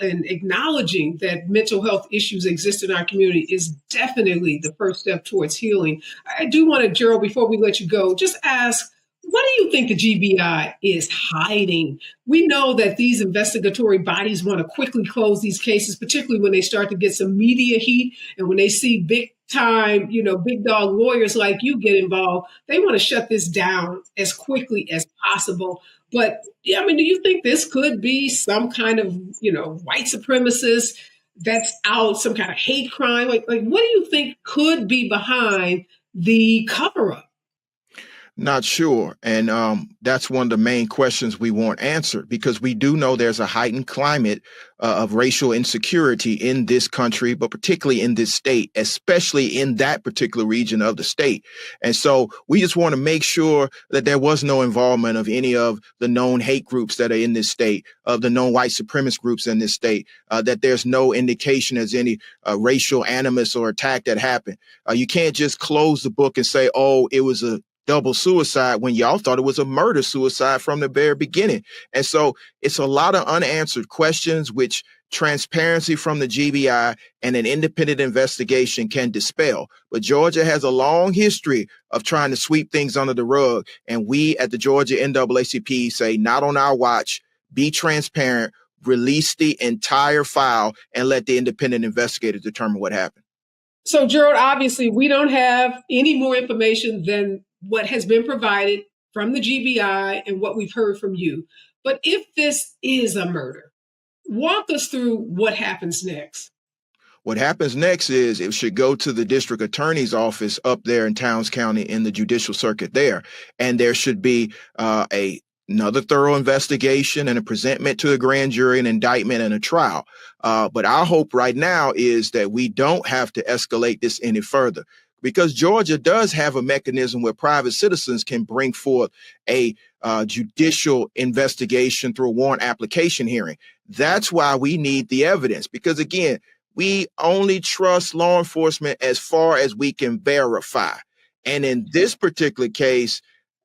acknowledging that mental health issues exist in our community is definitely the first step towards healing. I do want to, Gerald, before we let you go, just ask, what do you think the GBI is hiding? We know that these investigatory bodies want to quickly close these cases, particularly when they start to get some media heat and when they see big time, big dog lawyers like you get involved. They want to shut this down as quickly as possible. But do you think this could be some kind of, white supremacist that's out, some kind of hate crime? Like what do you think could be behind the cover-up? Not sure. And that's one of the main questions we want answered, because we do know there's a heightened climate of racial insecurity in this country, but particularly in this state, especially in that particular region of the state. And so we just want to make sure that there was no involvement of any of the known hate groups that are in this state, of the known white supremacist groups in this state, that there's no indication as any racial animus or attack that happened. You can't just close the book and say, oh, it was a double suicide, when y'all thought it was a murder suicide from the very beginning. And so it's a lot of unanswered questions, which transparency from the GBI and an independent investigation can dispel. But Georgia has a long history of trying to sweep things under the rug. And we at the Georgia NAACP say, not on our watch, be transparent, release the entire file, and let the independent investigator determine what happened. So, Gerald, obviously, we don't have any more information than what has been provided from the GBI and what we've heard from you. But if this is a murder, walk us through what happens next. What happens next is it should go to the district attorney's office up there in Towns County in the judicial circuit there. And there should be another thorough investigation and a presentment to the grand jury, an indictment and a trial. But our hope right now is that we don't have to escalate this any further, because Georgia does have a mechanism where private citizens can bring forth a judicial investigation through a warrant application hearing. That's why we need the evidence, because, again, we only trust law enforcement as far as we can verify. And in this particular case,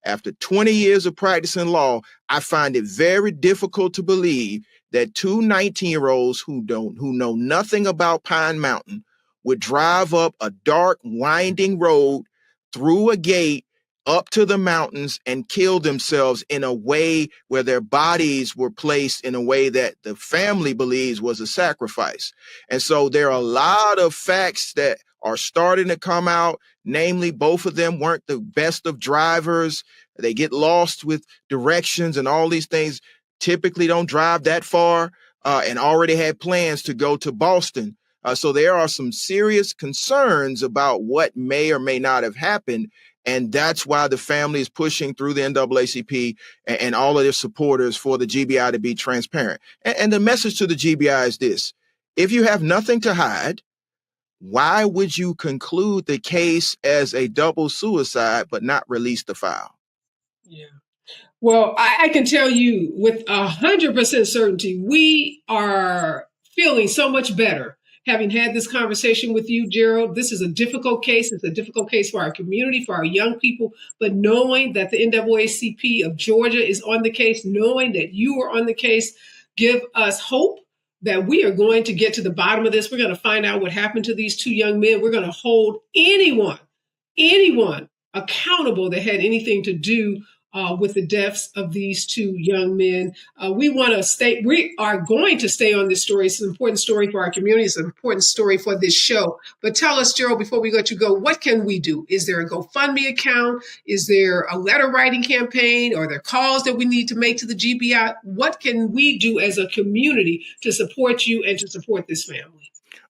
after 20 years of practicing law, I find it very difficult to believe that two 19-year-olds who know nothing about Pine Mountain would drive up a dark, winding road through a gate up to the mountains and kill themselves in a way where their bodies were placed in a way that the family believes was a sacrifice. And so there are a lot of facts that are starting to come out. Namely, both of them weren't the best of drivers. They get lost with directions and all these things, typically don't drive that far, and already had plans to go to Boston. So there are some serious concerns about what may or may not have happened. And that's why the family is pushing through the NAACP and all of their supporters for the GBI to be transparent. And the message to the GBI is this: if you have nothing to hide, why would you conclude the case as a double suicide but not release the file? Yeah. Well, I can tell you with 100% certainty, we are feeling so much better having had this conversation with you, Gerald. This is a difficult case. It's a difficult case for our community, for our young people. But knowing that the NAACP of Georgia is on the case, knowing that you are on the case, give us hope that we are going to get to the bottom of this. We're going to find out what happened to these two young men. We're going to hold anyone accountable that had anything to do with the deaths of these two young men. We are going to stay on this story. It's an important story for our community. It's an important story for this show. But tell us, Gerald, before we let you go, what can we do? Is there a GoFundMe account? Is there a letter writing campaign? Are there calls that we need to make to the GBI? What can we do as a community to support you and to support this family?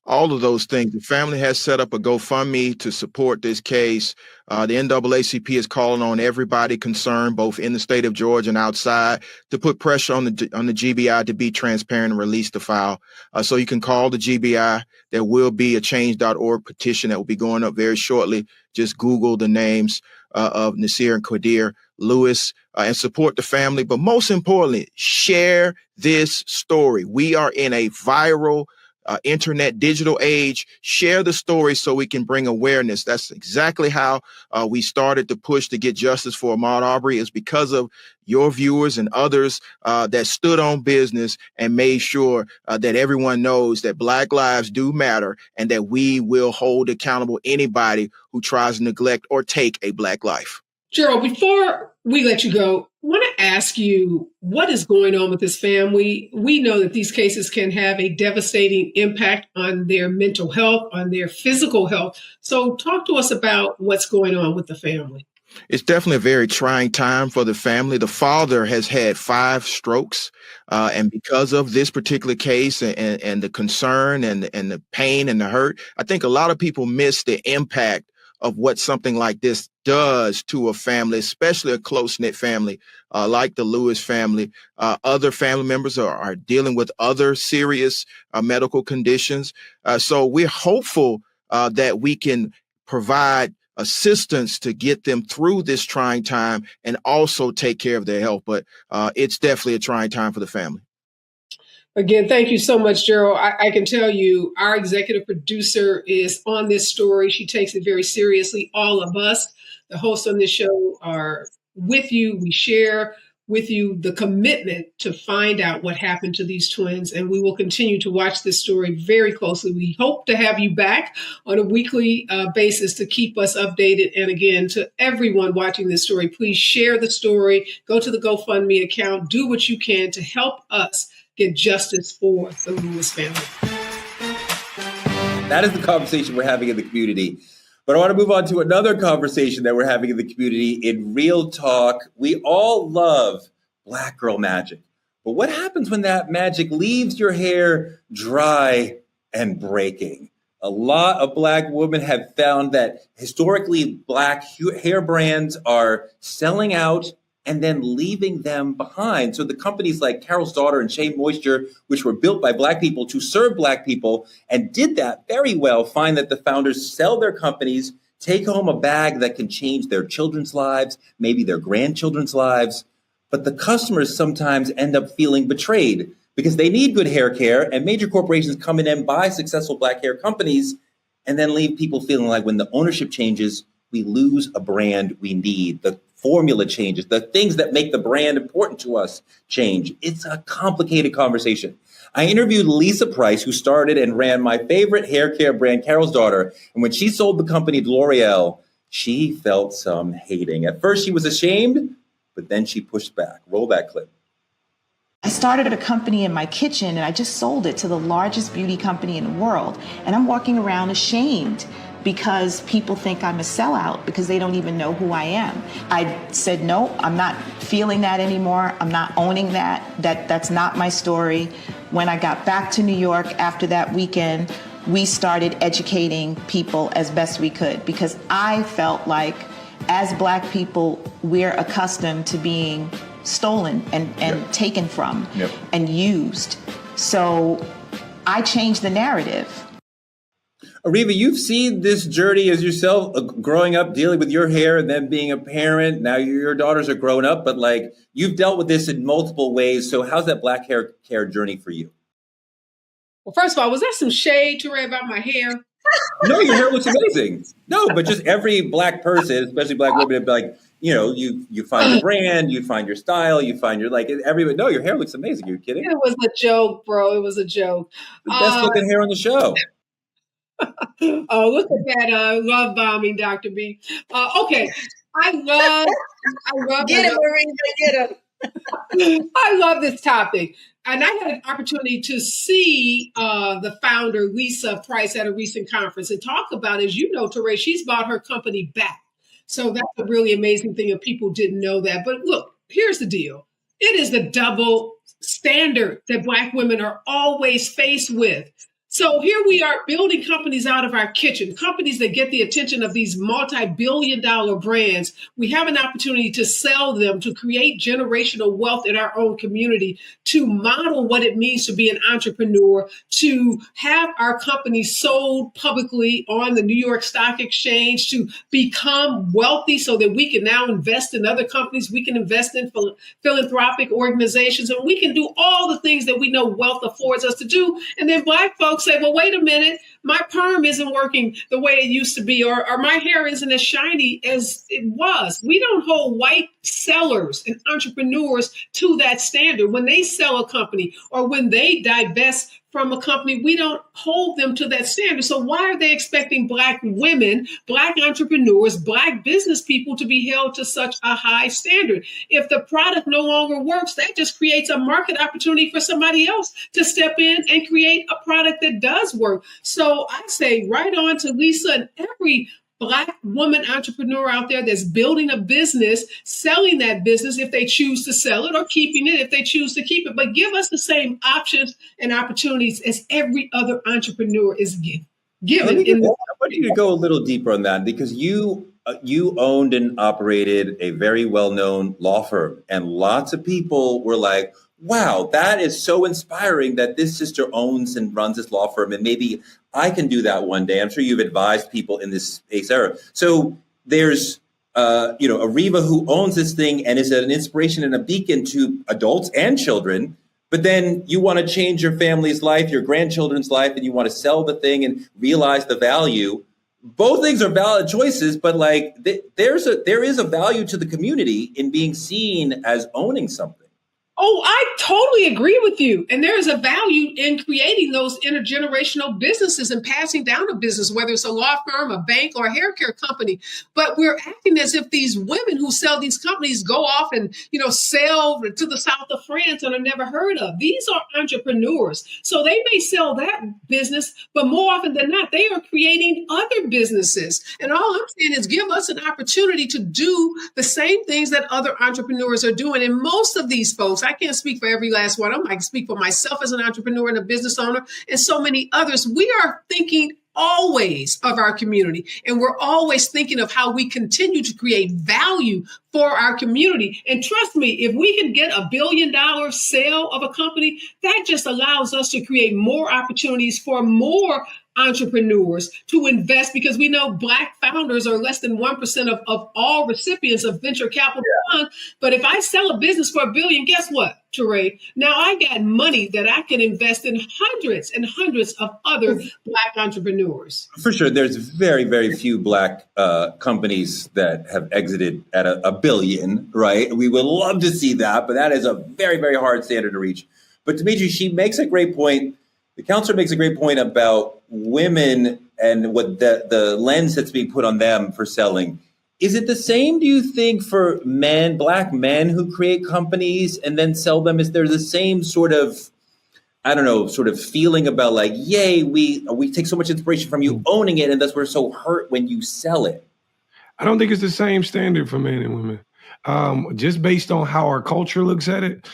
All of those things. The family has set up a GoFundMe to support this case. The NAACP is calling on everybody concerned, both in the state of Georgia and outside, to put pressure on the GBI to be transparent and release the file. So you can call the GBI. There will be a change.org petition that will be going up very shortly. Just Google the names of Nasir and Qaazir Lewis and support the family. But most importantly, share this story. We are in a viral internet digital age. Share the story so we can bring awareness. That's exactly how we started to push to get justice for Ahmaud Arbery, is because of your viewers and others that stood on business and made sure that everyone knows that Black lives do matter and that we will hold accountable anybody who tries to neglect or take a Black life. Gerald, before we let you go, I want to ask you what is going on with this family. We know that these cases can have a devastating impact on their mental health, on their physical health. So talk to us about what's going on with the family. It's definitely a very trying time for the family. The father has had 5 strokes. And because of this particular case and the concern and the pain and the hurt, I think a lot of people miss the impact of what something like this does to a family, especially a close-knit family like the Lewis family. Other family members are dealing with other serious medical conditions. So we're hopeful that we can provide assistance to get them through this trying time and also take care of their health. But it's definitely a trying time for the family. Again, thank you so much, Gerald. I can tell you our executive producer is on this story. She takes it very seriously. All of us, the hosts on this show, are with you. We share with you the commitment to find out what happened to these twins, and we will continue to watch this story very closely. We hope to have you back on a weekly basis to keep us updated. And again, to everyone watching this story, please share the story, go to the GoFundMe account, do what you can to help us get justice for the Lewis family. That is the conversation we're having in the community. But I want to move on to another conversation that we're having in the community. In Real Talk, we all love Black girl magic. But what happens when that magic leaves your hair dry and breaking? A lot of Black women have found that historically Black hair brands are selling out and then leaving them behind. So the companies like Carol's Daughter and Shea Moisture, which were built by Black people to serve Black people and did that very well, find that the founders sell their companies, take home a bag that can change their children's lives, maybe their grandchildren's lives. But the customers sometimes end up feeling betrayed because they need good hair care, and major corporations come in and buy successful Black hair companies and then leave people feeling like when the ownership changes, we lose a brand we need. The formula changes, the things that make the brand important to us change. It's a complicated conversation. I interviewed Lisa Price, who started and ran my favorite hair care brand, Carol's Daughter. And when she sold the company to L'Oreal, she felt some hating. At first, she was ashamed, but then she pushed back. Roll that clip. I started a company in my kitchen and I just sold it to the largest beauty company in the world. And I'm walking around ashamed because people think I'm a sellout because they don't even know who I am. I said, no, I'm not feeling that anymore. I'm not owning that. That's not my story. When I got back to New York after that weekend, we started educating people as best we could because I felt like as Black people, we're accustomed to being stolen and taken from and used. So I changed the narrative. Ariva, you've seen this journey as yourself, growing up, dealing with your hair and then being a parent. Now your daughters are grown up, but like you've dealt with this in multiple ways. So how's that Black hair care journey for you? Well, first of all, was that some shade, Touré, about my hair? No, your hair looks amazing. No, but just every Black person, especially Black women, like, you know, you find your brand, you find your style, you find your, like, everybody, no, your hair looks amazing. Are you kidding? It was a joke, bro. It was a joke. The best looking hair on the show. Oh, look at that love bombing, Dr. B. Okay. I love Get him, Marina, get him. I love this topic. And I had an opportunity to see the founder, Lisa Price, at a recent conference and talk about, as you know, Touré, she's bought her company back. So that's a really amazing thing if people didn't know that. But look, here's the deal. It is the double standard that Black women are always faced with. So here we are building companies out of our kitchen, companies that get the attention of these multi-billion-dollar brands. We have an opportunity to sell them, to create generational wealth in our own community, to model what it means to be an entrepreneur, to have our company sold publicly on the New York Stock Exchange, to become wealthy so that we can now invest in other companies. We can invest in philanthropic organizations, and we can do all the things that we know wealth affords us to do. And then Black folks say, well, wait a minute, my perm isn't working the way it used to be, or my hair isn't as shiny as it was. We don't hold white sellers and entrepreneurs to that standard. When they sell a company or when they divest from a company, we don't hold them to that standard. So why are they expecting Black women, Black entrepreneurs, Black business people to be held to such a high standard? If the product no longer works, that just creates a market opportunity for somebody else to step in and create a product that does work. So I say right on to Lisa and every Black woman entrepreneur out there that's building a business, selling that business if they choose to sell it, or keeping it if they choose to keep it. But give us the same options and opportunities as every other entrepreneur is given. given. I want you to go a little deeper on that, because you owned and operated a very well-known law firm, and lots of people were like, wow, that is so inspiring that this sister owns and runs this law firm, and maybe I can do that one day. I'm sure you've advised people in this space era. So there's Ariva, who owns this thing and is an inspiration and a beacon to adults and children. But then you want to change your family's life, your grandchildren's life, and you want to sell the thing and realize the value. Both things are valid choices, but like there is a value to the community in being seen as owning something. Oh, I totally agree with you. And there is a value in creating those intergenerational businesses and passing down a business, whether it's a law firm, a bank, or a hair care company. But we're acting as if these women who sell these companies go off and, sell to the south of France and are never heard of. These are entrepreneurs. So they may sell that business, but more often than not, they are creating other businesses. And all I'm saying is give us an opportunity to do the same things that other entrepreneurs are doing. And most of these folks, I can't speak for every last one of them. I can speak for myself as an entrepreneur and a business owner and so many others. We are thinking always of our community, and we're always thinking of how we continue to create value for our community. And trust me, if we can get $1 billion sale of a company, that just allows us to create more opportunities for more entrepreneurs to invest, because we know Black founders are less than 1% of all recipients of venture capital funds. But if I sell a business for $1 billion, guess what, Teray? Now I got money that I can invest in hundreds and hundreds of other Black entrepreneurs. For sure, there's very, very few Black companies that have exited at a billion, right? We would love to see that, but that is a very, very hard standard to reach. But Dimitri, she makes a great point. The counselor makes a great point about women and what the lens that's being put on them for selling. Is it the same, do you think, for men, Black men who create companies and then sell them? Is there the same sort of, sort of feeling about like, yay, we take so much inspiration from you owning it, and thus we're so hurt when you sell it? I don't think it's the same standard for men and women. Just based on how our culture looks at it,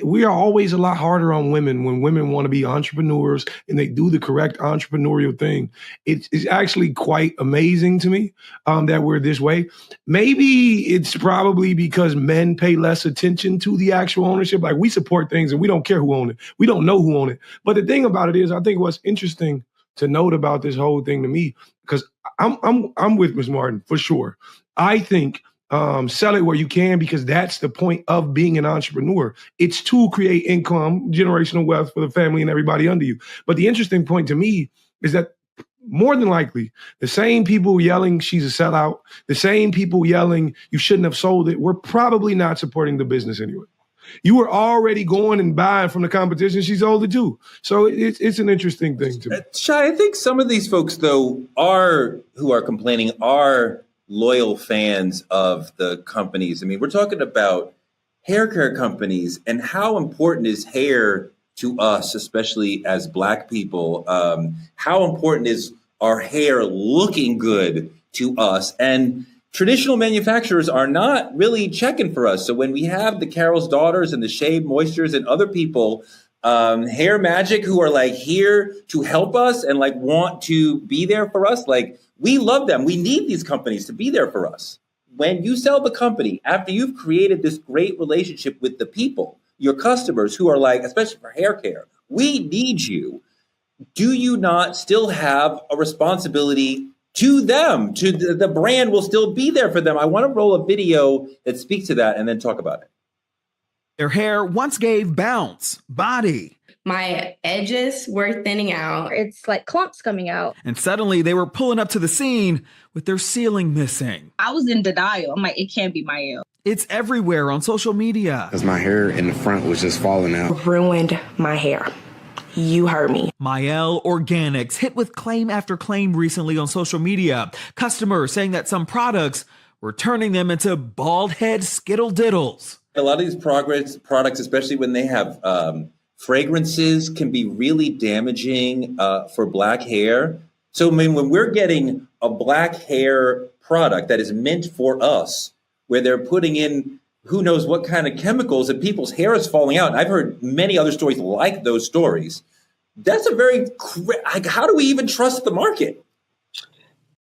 we are always a lot harder on women when women want to be entrepreneurs and they do the correct entrepreneurial thing. It's actually quite amazing to me that we're this way. Maybe it's probably because men pay less attention to the actual ownership. Like, we support things and we don't care who owns it. We don't know who owns it. But the thing about it is, I think what's interesting to note about this whole thing to me, because I'm with Ms. Martin for sure. I think sell it where you can, because that's the point of being an entrepreneur. It's to create income, generational wealth for the family and everybody under you. But the interesting point to me is that more than likely, the same people yelling she's a sellout, the same people yelling you shouldn't have sold it, were probably not supporting the business anyway. You were already going and buying from the competition she sold it to. So it's an interesting thing to me. Shai, I think some of these folks, though, who are complaining are loyal fans of the companies. I mean, we're talking about hair care companies, and how important is hair to us, especially as Black people? How important is our hair looking good to us? And traditional manufacturers are not really checking for us. So when we have the Carol's Daughters and the Shea Moistures and other people, Hair Magic, who are like here to help us and like want to be there for us, like, we love them. We need these companies to be there for us. When you sell the company, after you've created this great relationship with the people, your customers who are like, especially for hair care, we need you. Do you not still have a responsibility to them? To the brand will still be there for them. I want to roll a video that speaks to that and then talk about it. Their hair once gave bounce, body. My edges were thinning out. It's like clumps coming out. And suddenly they were pulling up to the scene with their ceiling missing. I was in denial. I'm like, it can't be Mael. It's everywhere on social media. Because my hair in the front was just falling out. Ruined my hair. You heard me. Mael Organics hit with claim after claim recently on social media. Customers saying that some products were turning them into bald head skittle diddles. A lot of these products, especially when they have fragrances, can be really damaging for Black hair. So I mean, when we're getting a Black hair product that is meant for us, where they're putting in who knows what kind of chemicals and people's hair is falling out, and I've heard many other stories like those stories, That's a very, how do we even trust the market?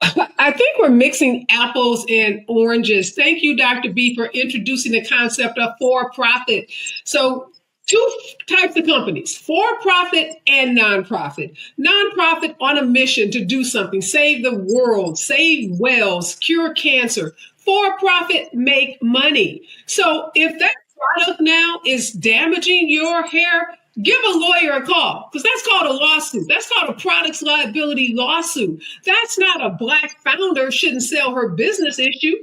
I think we're mixing apples and oranges. Thank you, Dr. B, for introducing the concept of for-profit. So two types of companies, for-profit and nonprofit. Nonprofit on a mission to do something, save the world, save whales, cure cancer. For-profit, make money. So if that product now is damaging your hair, give a lawyer a call, because that's called a lawsuit. That's called a products liability lawsuit. That's not a Black founder shouldn't sell her business issue.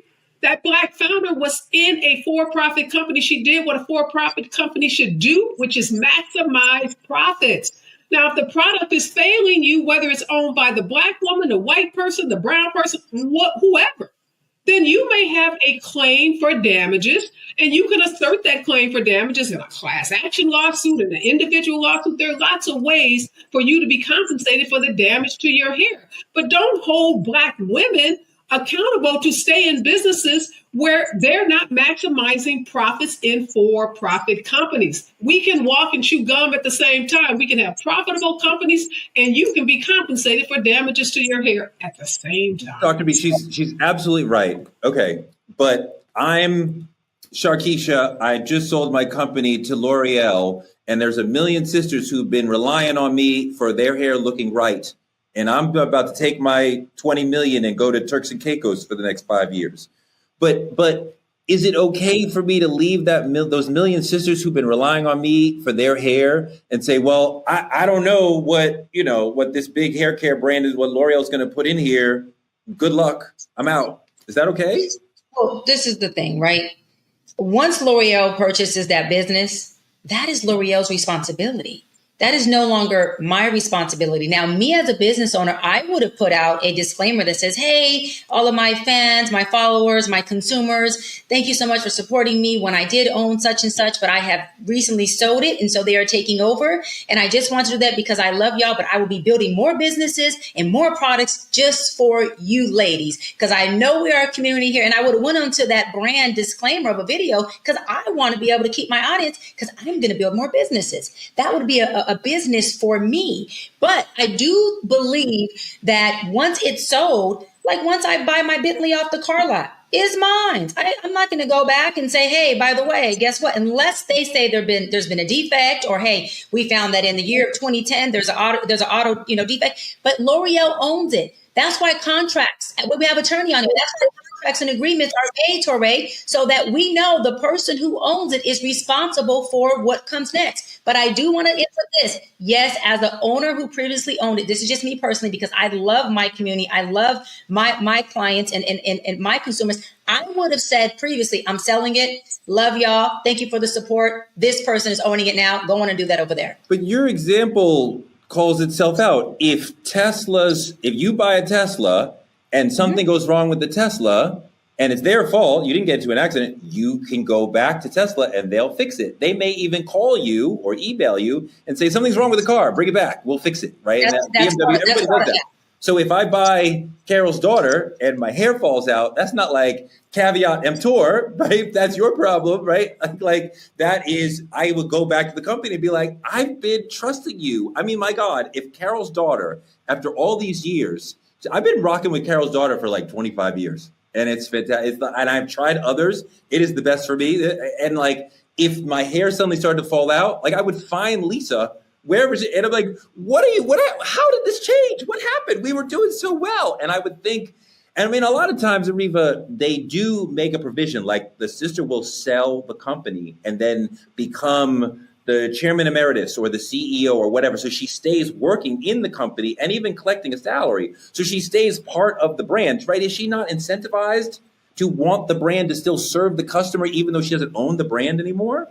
That Black founder was in a for-profit company. She did what a for-profit company should do, which is maximize profits. Now, if the product is failing you, whether it's owned by the Black woman, the white person, the brown person, whoever, then you may have a claim for damages, and you can assert that claim for damages in a class action lawsuit, in an individual lawsuit. There are lots of ways for you to be compensated for the damage to your hair. But don't hold Black women accountable to stay in businesses where they're not maximizing profits in for-profit companies. We can walk and chew gum at the same time. We can have profitable companies, and you can be compensated for damages to your hair at the same time. Dr. B, she's absolutely right. Okay, but I'm Sharkeisha. I just sold my company to L'Oreal, and there's a million sisters who've been relying on me for their hair looking right. And I'm about to take my 20 million and go to Turks and Caicos for the next 5 years. But is it okay for me to leave those million sisters who've been relying on me for their hair and say, well, I don't know what this big hair care brand is, what L'Oreal's going to put in here. Good luck. I'm out. Is that okay? Well, this is the thing, right? Once L'Oreal purchases that business, that is L'Oreal's responsibility. That is no longer my responsibility. Now, me as a business owner, I would have put out a disclaimer that says, hey, all of my fans, my followers, my consumers, thank you so much for supporting me when I did own such and such, but I have recently sold it. And so they are taking over. And I just want to do that because I love y'all, but I will be building more businesses and more products just for you ladies, because I know we are a community here. And I would have went on to that brand disclaimer of a video because I want to be able to keep my audience, because I'm going to build more businesses. That would be a business for me. But I do believe that once it's sold, like once I buy my Bentley off the car lot, is mine. I'm not going to go back and say, hey, by the way, guess what? Unless they say there's been a defect, or hey, we found that in the year of 2010 there's an auto defect. But L'Oreal owns it. That's why contracts. We have attorney on it. That's why contracts and agreements are made, Torre, so that we know the person who owns it is responsible for what comes next. But I do want to input this. Yes, as an owner who previously owned it, this is just me personally, because I love my community. I love my clients and my consumers. I would have said previously, I'm selling it. Love y'all. Thank you for the support. This person is owning it now. Go on and do that over there. But your example calls itself out. If you buy a Tesla and something goes wrong with the Tesla and it's their fault, you didn't get into an accident, you can go back to Tesla and they'll fix it. They may even call you or email you and say, something's wrong with the car, bring it back, we'll fix it, right? Everybody does that. So if I buy Carol's daughter and my hair falls out, that's not like caveat emptor, right? That's your problem, right? Like that is, I would go back to the company and be like, I've been trusting you. I mean, my God, if Carol's daughter, after all these years, I've been rocking with Carol's daughter for like 25 years and it's fantastic. And I've tried others. It is the best for me. And like, if my hair suddenly started to fall out, like I would find Lisa wherever she, and I'm like, how did this change? What happened? We were doing so well. And I would think, and I mean, a lot of times, Ariva, they do make a provision, like the sister will sell the company and then become the chairman emeritus or the CEO or whatever. So she stays working in the company and even collecting a salary. So she stays part of the brand, right? Is she not incentivized to want the brand to still serve the customer, even though she doesn't own the brand anymore?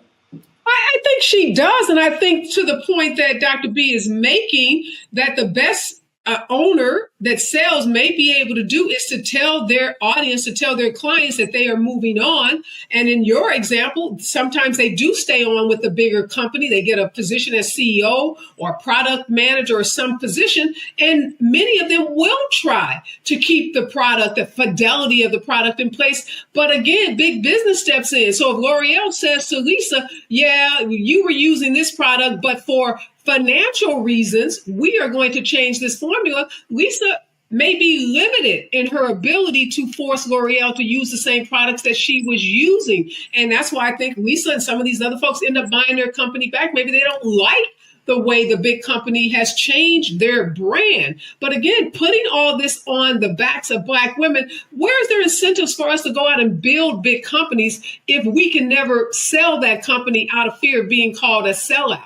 I think she does. And I think to the point that Dr. B is making, that the best owner that sells may be able to do is to tell their audience, to tell their clients that they are moving on. And in your example, sometimes they do stay on with the bigger company. They get a position as CEO or product manager or some position. And many of them will try to keep the product, the fidelity of the product in place. But again, big business steps in. So if L'Oreal says to Lisa, yeah, you were using this product, but for financial reasons, we are going to change this formula. Lisa may be limited in her ability to force L'Oreal to use the same products that she was using. And that's why I think Lisa and some of these other folks end up buying their company back. Maybe they don't like the way the big company has changed their brand. But again, putting all this on the backs of Black women, where is there incentives for us to go out and build big companies if we can never sell that company out of fear of being called a sellout?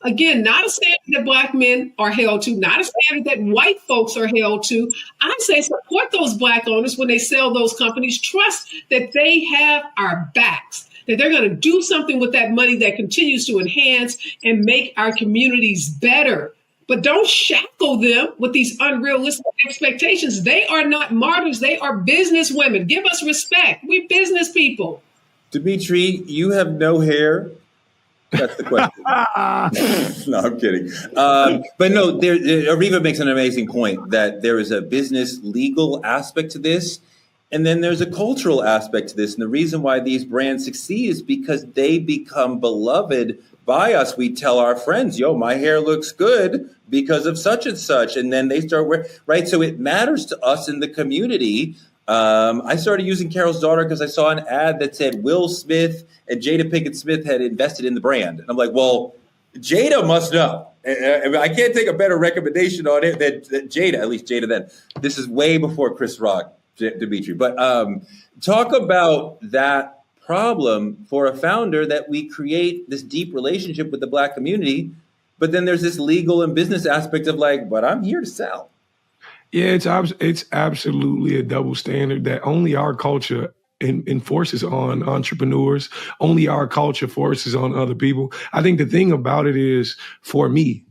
Again, not a standard that Black men are held to, not a standard that white folks are held to. I say support those Black owners when they sell those companies. Trust that they have our backs, that they're going to do something with that money that continues to enhance and make our communities better. But don't shackle them with these unrealistic expectations. They are not martyrs. They are business women. Give us respect. We're business people. Dimitri, you have no hair. That's the question. No, I'm kidding. But no, Ariva makes an amazing point that there is a business legal aspect to this, and then there's a cultural aspect to this. And the reason why these brands succeed is because they become beloved by us. We tell our friends, yo, my hair looks good because of such and such. And then they start wearing, right? So it matters to us in the community. I started using Carol's Daughter because I saw an ad that said Will Smith and Jada Pinkett Smith had invested in the brand. And I'm like, well, Jada must know. I can't take a better recommendation on it than Jada, at least Jada then. This is way before Chris Rock, Dimitri. But talk about that problem for a founder that we create this deep relationship with the Black community, but then there's this legal and business aspect of like, but I'm here to sell. Yeah, it's absolutely a double standard that only our culture enforces on entrepreneurs. Only our culture forces on other people. I think the thing about it is, for me,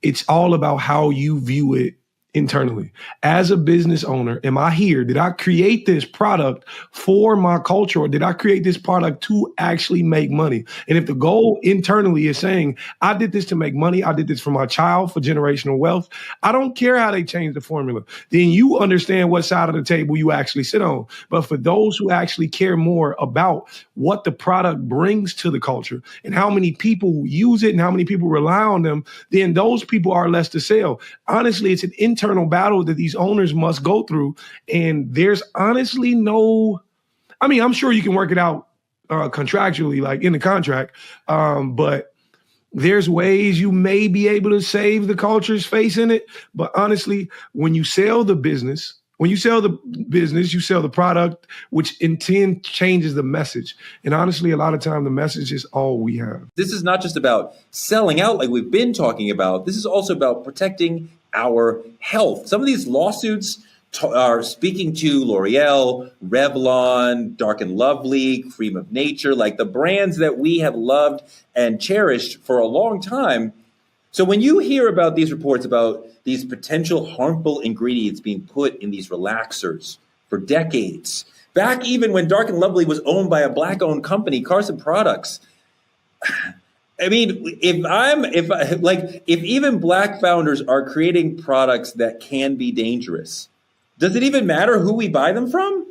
it's all about how you view it internally. As a business owner, am I here? Did I create this product for my culture, or did I create this product to actually make money? And if the goal internally is saying, I did this to make money, I did this for my child, for generational wealth, I don't care how they change the formula, then you understand what side of the table you actually sit on. But for those who actually care more about what the product brings to the culture and how many people use it and how many people rely on them, then those people are less to sell. Honestly, it's an internal battle that these owners must go through. And there's honestly I'm sure you can work it out contractually, like in the contract. But there's ways you may be able to save the culture's face in it. But honestly, when you sell the business, you sell the product, which in turn changes the message. And honestly, a lot of time the message is all we have. This is not just about selling out like we've been talking about. This is also about protecting our health. Some of these lawsuits are speaking to L'Oreal, Revlon, Dark and Lovely, Cream of Nature, like the brands that we have loved and cherished for a long time. So when you hear about these reports about these potential harmful ingredients being put in these relaxers for decades, back even when Dark and Lovely was owned by a Black-owned company, Carson Products, I mean, if even Black founders are creating products that can be dangerous, does it even matter who we buy them from?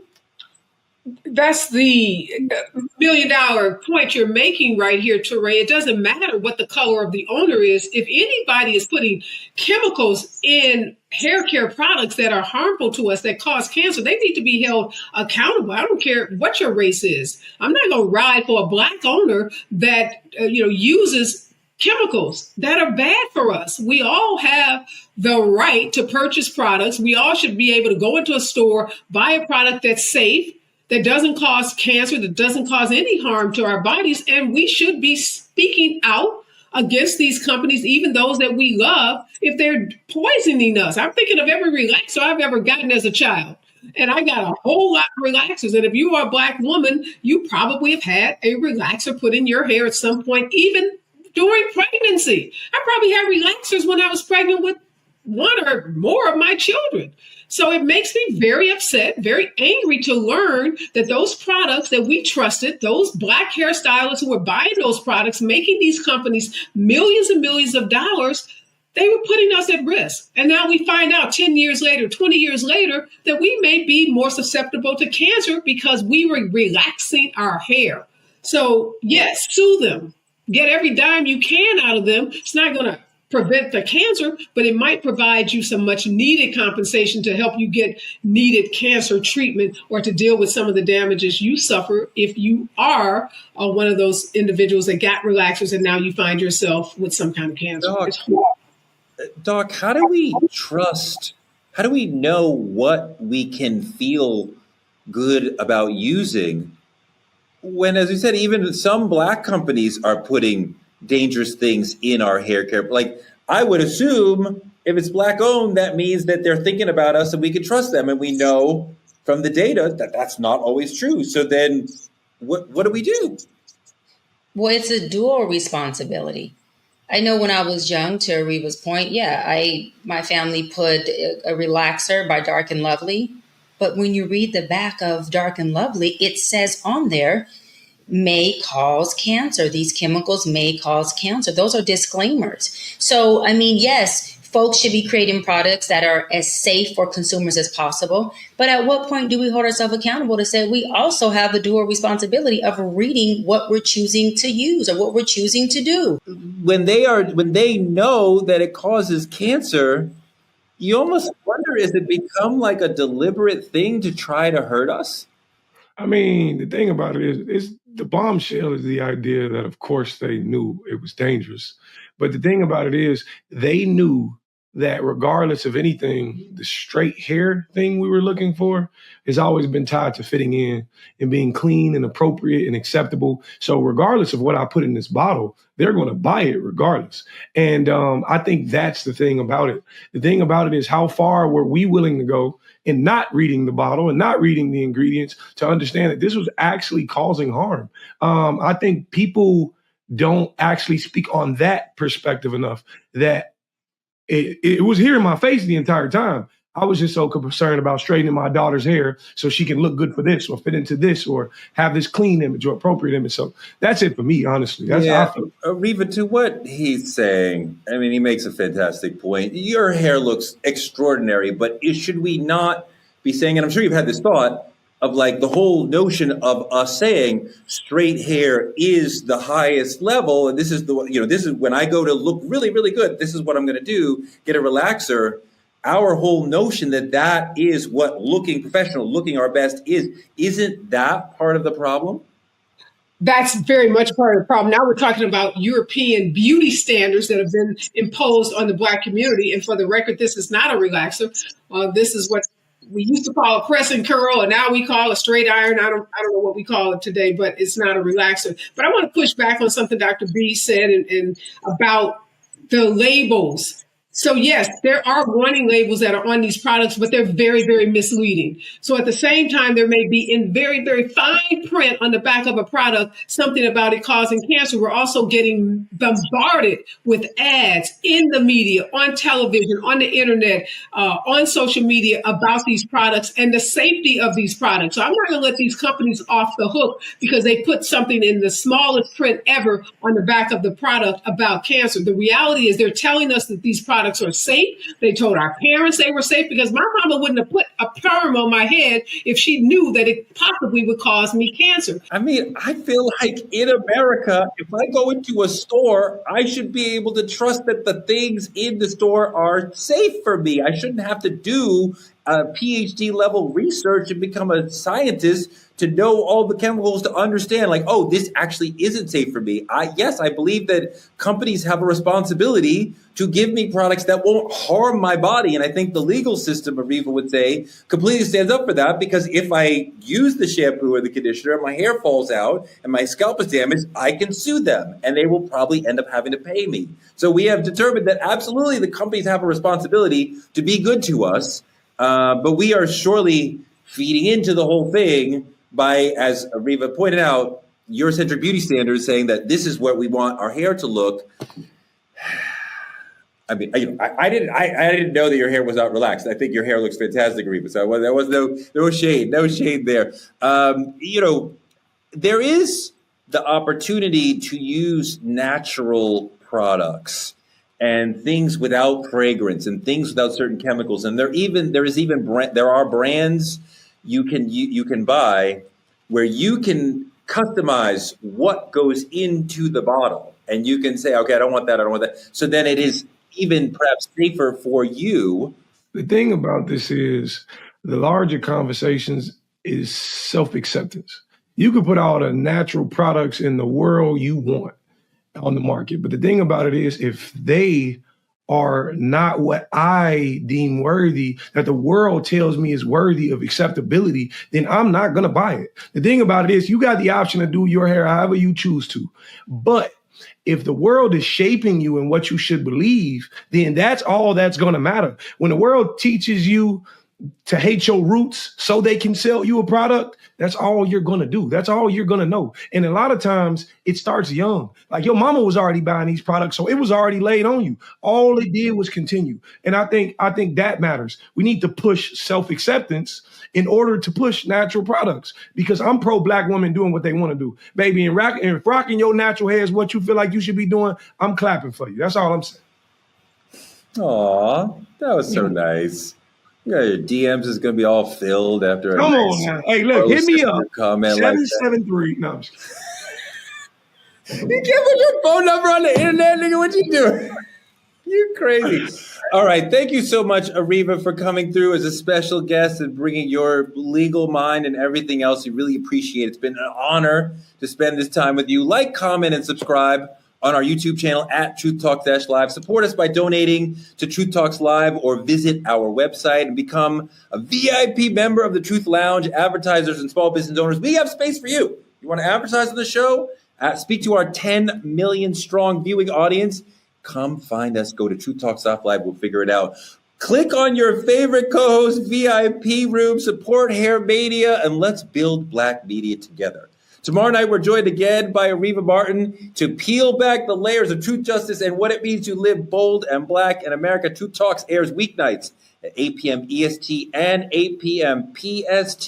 That's the $1 million point you're making right here, Teray. It doesn't matter what the color of the owner is. If anybody is putting chemicals in hair care products that are harmful to us, that cause cancer, they need to be held accountable. I don't care what your race is. I'm not going to ride for a Black owner that uses chemicals that are bad for us. We all have the right to purchase products. We all should be able to go into a store, buy a product that's safe, that doesn't cause cancer, that doesn't cause any harm to our bodies. And we should be speaking out against these companies, even those that we love, if they're poisoning us. I'm thinking of every relaxer I've ever gotten as a child. And I got a whole lot of relaxers. And if you are a Black woman, you probably have had a relaxer put in your hair at some point, even during pregnancy. I probably had relaxers when I was pregnant with one or more of my children. So it makes me very upset, very angry to learn that those products that we trusted, those Black hairstylists who were buying those products, making these companies millions and millions of dollars, they were putting us at risk. And now we find out 10 years later, 20 years later, that we may be more susceptible to cancer because we were relaxing our hair. So yes, sue them. Get every dime you can out of them. It's not going to prevent the cancer, but it might provide you some much needed compensation to help you get needed cancer treatment or to deal with some of the damages you suffer if you are one of those individuals that got relaxers and now you find yourself with some kind of cancer. Doc, how do we know what we can feel good about using when, as we said, even some Black companies are putting dangerous things in our hair care? Like, I would assume if it's Black owned, that means that they're thinking about us and we can trust them. And we know from the data that that's not always true. So then what do we do? Well, it's a dual responsibility. I know when I was young, to Ariva's point, my family put a relaxer by Dark and Lovely. But when you read the back of Dark and Lovely, it says on there, may cause cancer. These chemicals may cause cancer. Those are disclaimers. So, I mean, yes, folks should be creating products that are as safe for consumers as possible. But at what point do we hold ourselves accountable to say we also have the dual responsibility of reading what we're choosing to use or what we're choosing to do? When they know that it causes cancer, you almost wonder, is it become like a deliberate thing to try to hurt us? I mean, the thing about it is the bombshell is the idea that, of course, they knew it was dangerous. But the thing about it is they knew that regardless of anything, the straight hair thing we were looking for has always been tied to fitting in and being clean and appropriate and acceptable. So regardless of what I put in this bottle, they're going to buy it regardless. And I think that's the thing about it. The thing about it is, how far were we willing to go in not reading the bottle and not reading the ingredients to understand that this was actually causing harm? I think people don't actually speak on that perspective enough, that it was here in my face the entire time. I was just so concerned about straightening my daughter's hair so she can look good for this or fit into this or have this clean image or appropriate image. So that's it for me, honestly. That's how I feel. Ariva, to what he's saying, I mean, he makes a fantastic point. Your hair looks extraordinary, but should we not be saying, and I'm sure you've had this thought, of like the whole notion of us saying straight hair is the highest level. And this is this is when I go to look really, really good. This is what I'm going to do, get a relaxer. Our whole notion that is what looking professional, looking our best is. Isn't that part of the problem? That's very much part of the problem. Now we're talking about European beauty standards that have been imposed on the Black community. And for the record, this is not a relaxer. This is what we used to call a press and curl, and now we call a straight iron. I don't know what we call it today, but it's not a relaxer. But I want to push back on something Dr. B said and about the labels. So yes, there are warning labels that are on these products, but they're very, very misleading. So at the same time, there may be in very, very fine print on the back of a product, something about it causing cancer. We're also getting bombarded with ads in the media, on television, on the internet, on social media about these products and the safety of these products. So I'm not going to let these companies off the hook because they put something in the smallest print ever on the back of the product about cancer. The reality is they're telling us that these products are safe. They told our parents they were safe because my mama wouldn't have put a perm on my head if she knew that it possibly would cause me cancer. I mean, I feel like in America, if I go into a store, I should be able to trust that the things in the store are safe for me. I shouldn't have to do a PhD level research and become a scientist to know all the chemicals to understand, like, oh, this actually isn't safe for me. Yes, I believe that companies have a responsibility to give me products that won't harm my body. And I think the legal system, Ariva would say, completely stands up for that, because if I use the shampoo or the conditioner and my hair falls out and my scalp is damaged, I can sue them and they will probably end up having to pay me. So we have determined that absolutely the companies have a responsibility to be good to us. But we are surely feeding into the whole thing by, as Ariva pointed out, Eurocentric beauty standards saying that this is what we want our hair to look. I mean, I didn't know that your hair was not relaxed. I think your hair looks fantastic, Ariva. So there was no shade there. There is the opportunity to use natural products and things without fragrance and things without certain chemicals. And there are brands you can buy where you can customize what goes into the bottle, and you can say, okay, I don't want that. So then it is even perhaps safer for you. The thing about this is the larger conversations is self-acceptance. You can put all the natural products in the world you want on the market. But the thing about it is if they are not what I deem worthy, that the world tells me is worthy of acceptability, then I'm not going to buy it. The thing about it is you got the option to do your hair however you choose to. But if the world is shaping you in what you should believe, then that's all that's going to matter. When the world teaches you to hate your roots so they can sell you a product, that's all you're going to do. That's all you're going to know. And a lot of times it starts young. Like your mama was already buying these products, so it was already laid on you. All it did was continue. And I think that matters. We need to push self-acceptance in order to push natural products, because I'm pro-Black women doing what they want to do. Baby, and rocking your natural hair is what you feel like you should be doing, I'm clapping for you. That's all I'm saying. Aw, that was so nice. Yeah, your DMs is gonna be all filled after. Come on now. Hey, look, hit me up. Comment 773. No, I'm just kidding. You can't put your phone number on the internet, nigga. What you doing? You crazy. All right. Thank you so much, Ariva, for coming through as a special guest and bringing your legal mind and everything else. We really appreciate it. It's been an honor to spend this time with you. Like, comment, and subscribe on our YouTube channel at TruthTalk-Live. Support us by donating to Truth Talks Live or visit our website and become a VIP member of the Truth Lounge. Advertisers and small business owners, we have space for you. You want to advertise on the show? Speak to our 10 million strong viewing audience. Come find us. Go to Truth Talks Live. We'll figure it out. Click on your favorite co-host VIP room. Support Hair Mania, and let's build Black media together. Tomorrow night, we're joined again by Ariva Martin to peel back the layers of truth, justice, and what it means to live bold and Black in America. Truth Talks airs weeknights at 8 p.m. EST and 8 p.m. PST.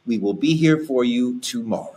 We will be here for you tomorrow.